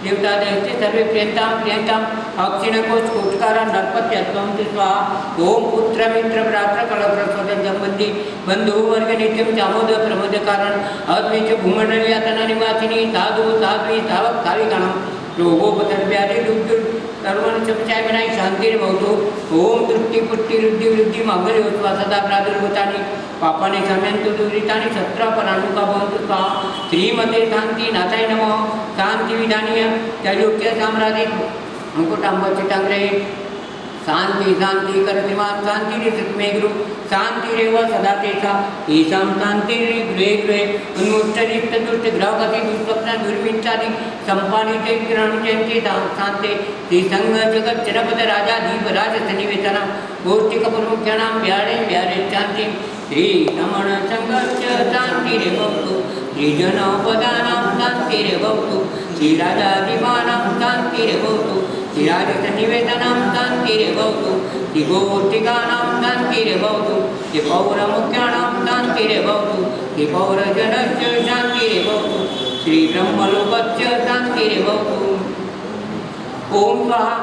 देवता दैत्य सर्वे प्रियंतां अक्षिणकोश कोटकारा नरपत्य स्वाहा ओम पुत्र मित्र भ्रात्र कलत्र स्वजन संबंधी बंधु वर्ग नित्यं चामोद प्रमोद कारण अद्वैत भूमंडल यातना निवासिनी साधु साध्वी सावक कालिगणम रोगोपतर्व्याधि दुग्ध सर्वन चमचाय विनाय शांतिर्भवतु ओम तृप्ति पुष्टि रुद्धि वृद्धि मांगल्योत्सवा सदा प्रादुर्भूतानि पापानि क्षम्यन्तु दुरितानि शत्रापरानुका भवन्तु स्वाहा श्रीमते शांति नाथाय नमः शांति विधानीय त्रैलोक्य साम्राज्य अंकुटांबचितांग्रे शांति शांति करतिमान शांति मे गुरु शांति रेव सदा तेषा ईशां शांति गृहे गृहे उन्मुष्टरिक्त दुष्ट ग्रहगति दुष्स्वप्न दुर्मिच्छादि संपादिते ग्रहणजयन्ति शांते श्रीसंघ जगत जनपद राजाधीप राज सन्निवेशनं गोष्ठिकप्रमुख्यानां व्यारे व्यारे शांति श्री रमण संघर्ष शांति भवतु श्रीजनपदानां शांति भवतु श्रीराजाधिपानां शांति भवतु श्रीराजसन्निवेशनां शांति भवतु श्रीगोष्ठिकानां शांति भवतु श्रीपौरमुख्यानां शांति भवतु श्रीपौरजनस्य शांति भवतु श्रीब्रह्मलोकस्य शांति भवतु ओम स्वाहा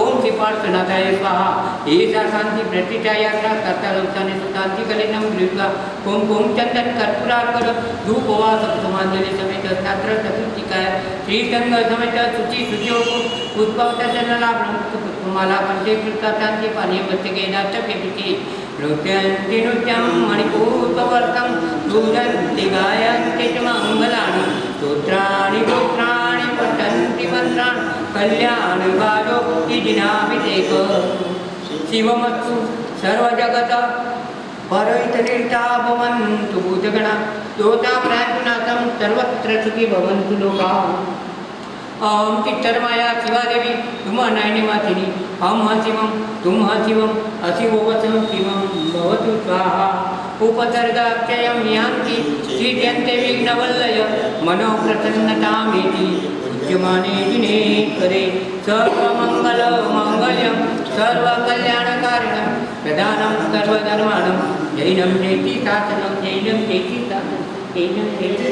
ओम श्रीपार्श्वनाथाय स्वाहा ऐसा शांति प्रतिष्ठा यात्रा करता लोकसाने शांति कलिनम गृहका कुमकुम चंदन कर्पूरार्पण धूप वा समांजलि समेत छात्र चतुर्थिकाय श्री संघ समेत शुचि शुचियों पुष्पवत जनला ब्रह्ममाला पंचे कृता शांति पानी बच्चे के नाटक के पीछे नृत्यन्ति नृत्यं मणिपूर्ववर्तं रुदन्ति गायन्ति च मङ्गलानि स्तोत्राणि गोत्राणि पठन्ति मन्त्राणि कल्याणभाजो दिनाभिषेक शिवमस्तु सर्वजगत परैतनिर्ता भवन्तु भूतगणा दोता प्रार्थनातं सर्वत्र सुखी भवन्तु लोकाः ओम चित्तरमाया शिवादेवी तुम नयनिवासिनी हम शिवम तुम शिवम अशिवोवसं शिवम भवतु स्वाहा उपसर्गाक्षयं यान्ति चिद्यन्ते विघ्नवल्लय मनोप्रसन्नतामेति पूज्यमाने दिने करे सर्वमङ्गलमाङ्गल्यं सर्वकल्याणकारिणं प्रदानं सर्वधर्माणं जैनं जयति शासनं जैनं जयति शासनं जैनं जयति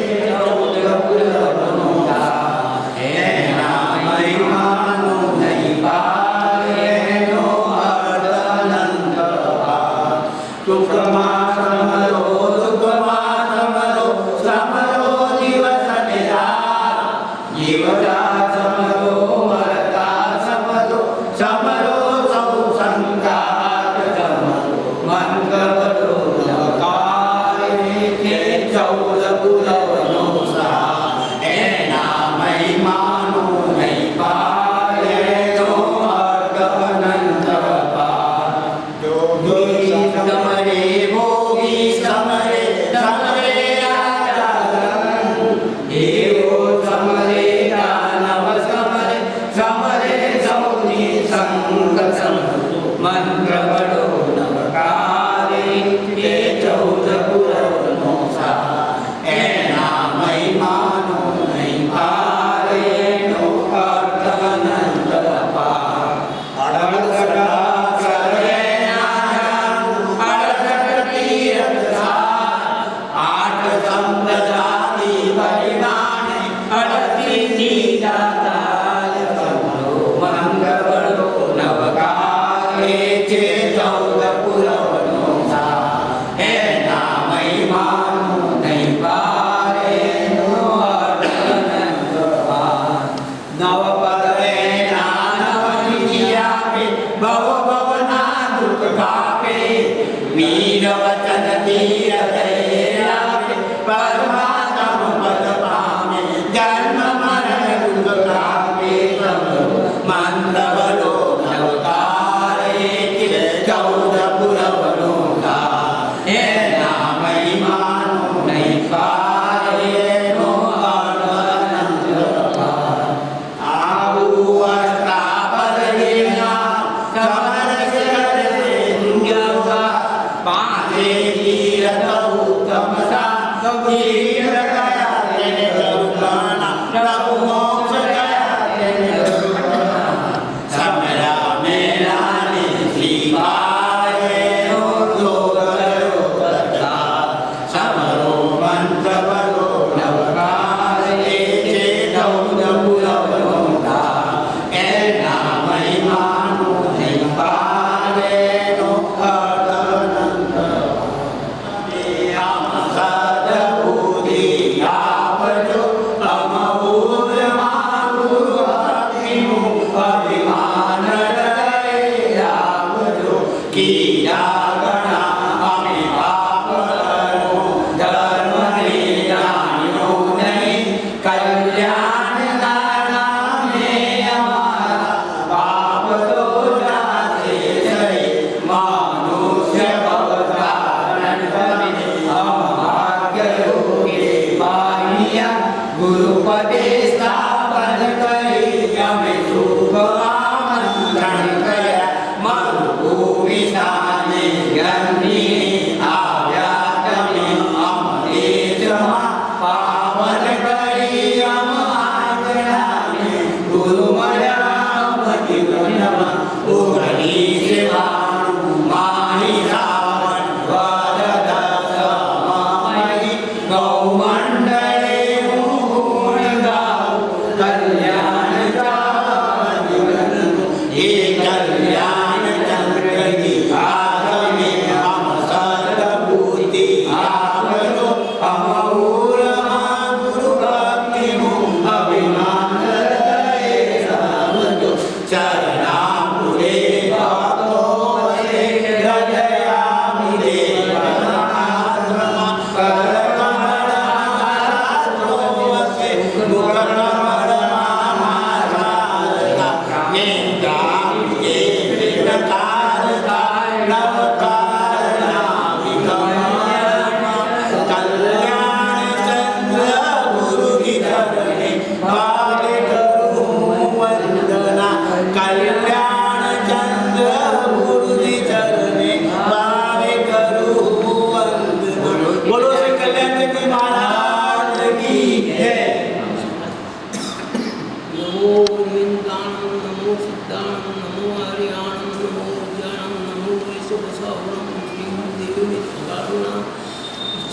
चरणाम्बुरे भक्तो वसे हृदयामि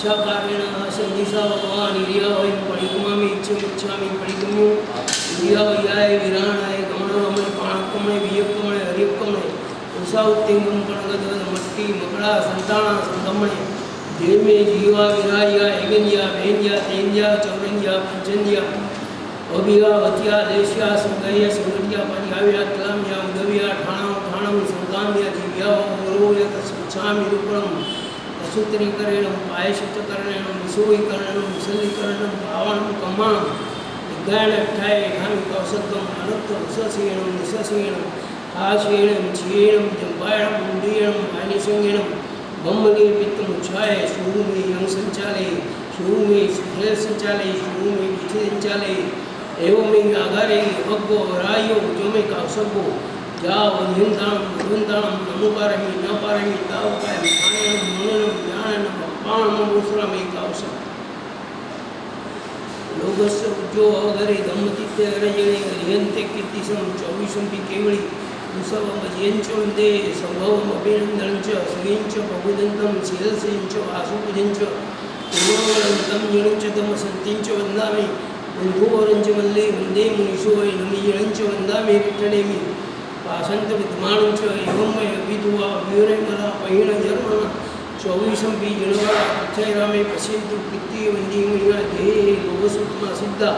इच्छाकारेण संदिशा भगवान इरियावयं परिगमामि इच्छामि परिगम्यो इरियावयाय विराणाय गमनगमने पाणकमणे वियक्कमणे हरियक्कमणे उषा उत्तिंगम कणगद मट्टी मकड़ा संताना संगमणे देमे जीवा विराया एगन्या भेन्या तेन्या चौरन्या पंचन्या अभिया वत्या देश्या संगया संगटिया परिहाव्या तलाम्या उदव्या ठाणम संगाम्या जीव्या गुरुया तस्मच्छामि रूपणम सूत्रीकरणं पायशितकरणं विसोयीकरणं विसल्लीकरणं भावनं कम्माणं विज्ञानठाय घामि कौशद्वं अनत्वं ससेणं निससेणं आशेणं क्षीणं जम्बायणं मुण्डीयणं आनिसंगीणं बम्मले पित्तमुच्छाय शूमे यं संचाले शूमे सुधे संचाले शूमे विधि संचाले एवं आगारे भग्गो रायो जोमे कौशब्बो या वधिन्ताणं नमुपारमि न पारमि तावकायं ज्ञानेन मुनेन ज्ञानेन पाणममुसुरमे कौशम् लोकस्य उज्जो अवघरे धम्मचित्ते रजणे हरियन्ते कीर्तिशं चौविशंपि केवळी उत्सवमजयञ्च वन्दे सम्भवम् अभिनन्दनं च श्रीञ्च प्रबुदन्तं शीलसेञ्च वासुपूजञ्च पूर्ववरन्तं यणञ्च तमसन्तिञ्च वन्दामि बन्धुवरञ्च मल्ले वन्दे मुनिशोय नमियणञ्च वन्दामि विठ्ठलेमि पाशंत विद्यमानं च एवं मय विधुवा विवरमला पहिण जन्मना चौविशंपि जनवरा अक्षयरामे पश्यन्तु कृत्य वन्दे मया देहे लोकसुत्मा सिद्धा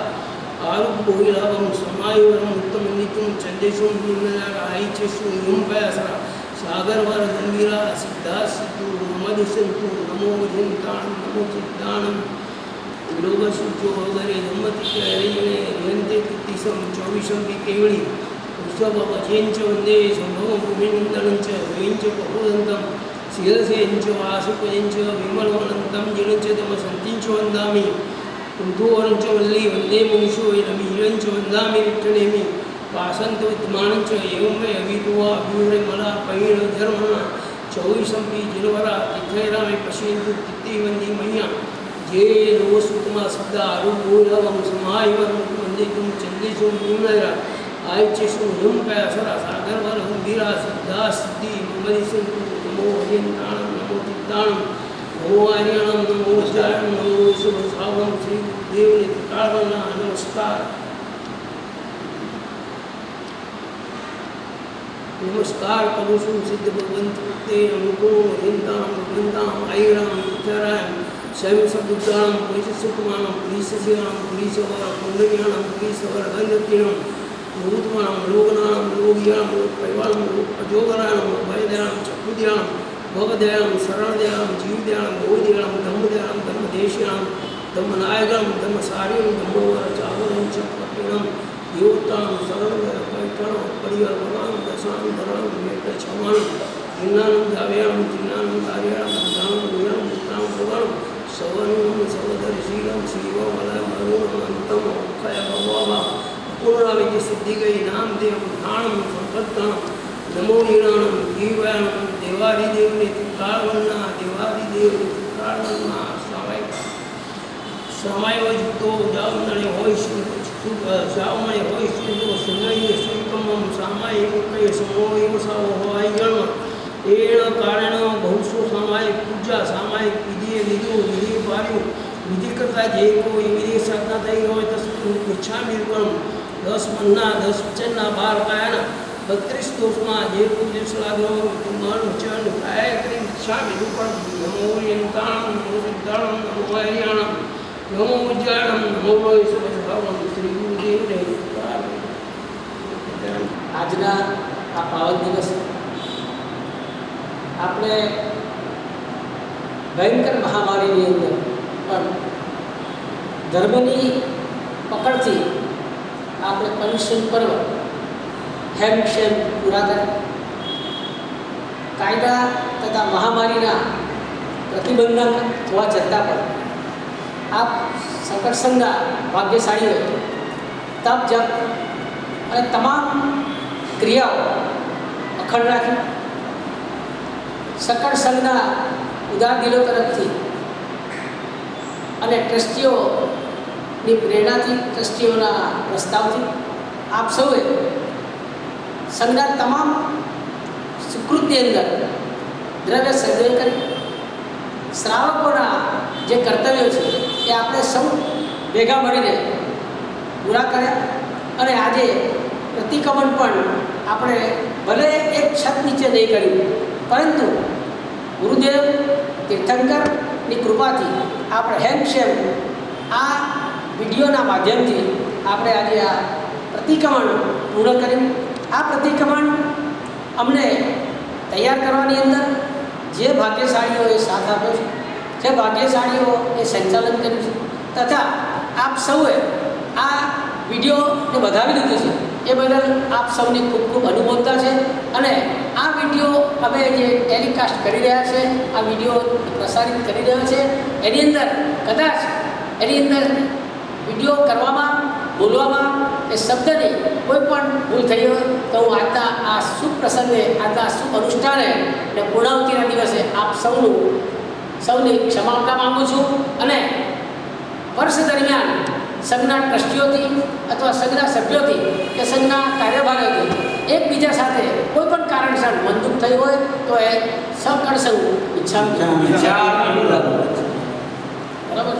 आरुग्यलाभं समायुवरम् उत्तमनित्यं चन्देशं निम्नरायिचेषु निम्पयासरा सागरवर गंभीरा सिद्धा सिद्धु नमदिसन्तु नमो विधिन्ताणं नमो चित्ताणं लोकसुजो वगैरे धम्मतिके हरिजने हरियन्ते कीर्तिशं चौविशंपि केवळी उत्सवमजयञ्च वन्दे सम्भवम् अभिनन्दनं च हरिञ्च प्रबोधन्तं शीलसेञ्च वासुपूजञ्च विमलवनन्तं जिणञ्च तमसन्तिञ्च वन्दामि कुन्थोवरञ्च वल्ली वन्दे मुनिषो नमीरञ्च वन्दामि विठ्ठलेमि पाशन्त विद्यमानं च एवं मे अभितुवा अभिवरमला पहिण धर्मणा चौविशंपि जनवरा तिथैरामे पश्यन्तु तिथि वन्दे मह्या जे लोकसुत्मा सिद्धा आरुग्यलाभं समायुवरं वन्दे तुं चन्देषु निम्नरा आयचेषु निम्पयासरा सागरवर गंभीरा सिद्धा सिद्धि नमदिसन्तु नमो हरियन्ताणं नमो चित्ताणं नमो आर्याणं नमो विद्याणं नमो शुभसावं श्री गुरुदेवनित्काळवन्ना नमस्कार नमस्कार करू છું સિદ્ધ ભગવંત તે અનુકૂળ હરિયન્તાણં ભગવંતાણં આયરામ વિચારાયમ स्वयं सबुद्धाणं पुलिसुकुमानं पुलिसशिवाणं पुलिसवर पुण्डरियाणं पुलिसवर गंधकीणं भूतमानं लोकनानं लोकयाणं लोकपरिवारं लोकप्रजोगराणं अभयदयाणं चक्षुदयाणं भवदयाणं शरणदयाणं जीवदयाणं गौदयाणं धम्मदयाणं धम्मदेशियाणं धम्मनायकं धम्मसारिणं धम्मवर चावलं चक्रपिणं देवताणं शरणदयापैठणं परिवारवराणं दशाणं धराणं वेटछमाणं जिन्नानं दाव्याणं जिन्नानं कार्याणं दानं गुणानं मुक्तां भगवानं सवनं सवदर्शीलं शिवमलमरुणं अन्तं अक्षय भगवावा पूर्णाविधि सिद्धिगई नामदेव ध्यानं संपत्तां नमो निराणं जीवाणं देवादिदेवने काळवन्ना देवादिदेवने काळवन्ना समायवयुक्तो जावमणे होय श्रावमणे होय सुमय सुकमं सामाय मुकय समोय साव होय जन्म एण कारण बहुसो सामायिक पूजा सामायिक विधि विधु विधि पार्यो विधि करता जे कोई विधि साधना થઈ હોય તો ઈચ્છામી પણ 10 મનના 10 વચનના 12 કાયાના 32 દોષમાં જે પૂજ્ય સલાગનો મન વચન કાય કરી ઈચ્છામી રૂપણ નમો યંતાણં નમો સિદ્ધાણં નમો હરિયાણં નમો ઉજ્જાણં નમો સર્વભાવં શ્રી ગુરુદેવને આજના આ પાવન દિવસે આપણે ભયંકર મહામારીની અંદર પણ ધર્મની પકડથી આપણે પર્યુષણ પર્વ હેમક્ષેમ પૂરા કરે કાયદા તથા મહામારીના પ્રતિબંધક હોવા છતાં પણ આપ સંકટ સંઘના ભાગ્યશાળીઓ તપ જપ અને તમામ ક્રિયાઓ અખંડ રાખી સકળ સંઘના ઉદાર દિલો તરફથી અને ટ્રસ્ટીઓની પ્રેરણાથી ટ્રસ્ટીઓના પ્રસ્તાવથી આપ સૌએ સંઘના તમામ સુકૃતની અંદર દ્રવ્ય સંગ્રહ કરી શ્રાવકોના જે કર્તવ્યો છે એ આપણે સૌ ભેગા મળીને પૂરા કર્યા અને આજે પ્રતિક્રમણ પણ આપણે ભલે એક છત નીચે નહીં કર્યું, પરંતુ ગુરુદેવ તીર્થંકરની કૃપાથી આપણે હેમશેમ આ વિડીયોના માધ્યમથી આપણે આજે આ પ્રતિક્રમણ પૂર્ણ કર્યું. આ પ્રતિક્રમણ અમને તૈયાર કરવાની અંદર જે ભાગ્યશાળીઓએ સાથ આપ્યો છે, જે ભાગ્યશાળીઓએ સંચાલન કર્યું છે, તથા આપ સૌએ આ વિડીયોને વધાવી દીધું છે એ બદલ આપ સૌની ખૂબ ખૂબ અનુમોદતા છે. અને આ વિડીયો અમે જે ટેલિકાસ્ટ કરી રહ્યા છે, આ વિડીયો પ્રસારિત કરી રહ્યા છે, એની અંદર કદાચ વિડીયો કરવામાં, બોલવામાં એ શબ્દની કોઈ પણ ભૂલ થઈ હોય તો હું આજના આ શુભ પ્રસંગે, આજના શુભ અનુષ્ઠાને અને પૂર્ણાવતિના દિવસે આપ સૌની ક્ષમા માગું છું. અને વર્ષ દરમિયાન સંઘના ટ્રસ્ટીઓથી અથવા સંઘના સભ્યોથી કે સંઘના કાર્યભારીઓથી એકબીજા સાથે કોઈ પણ કારણસર મનદુખ થઈ હોય તો એ સકળ સંઘ ઈચ્છા બરાબર.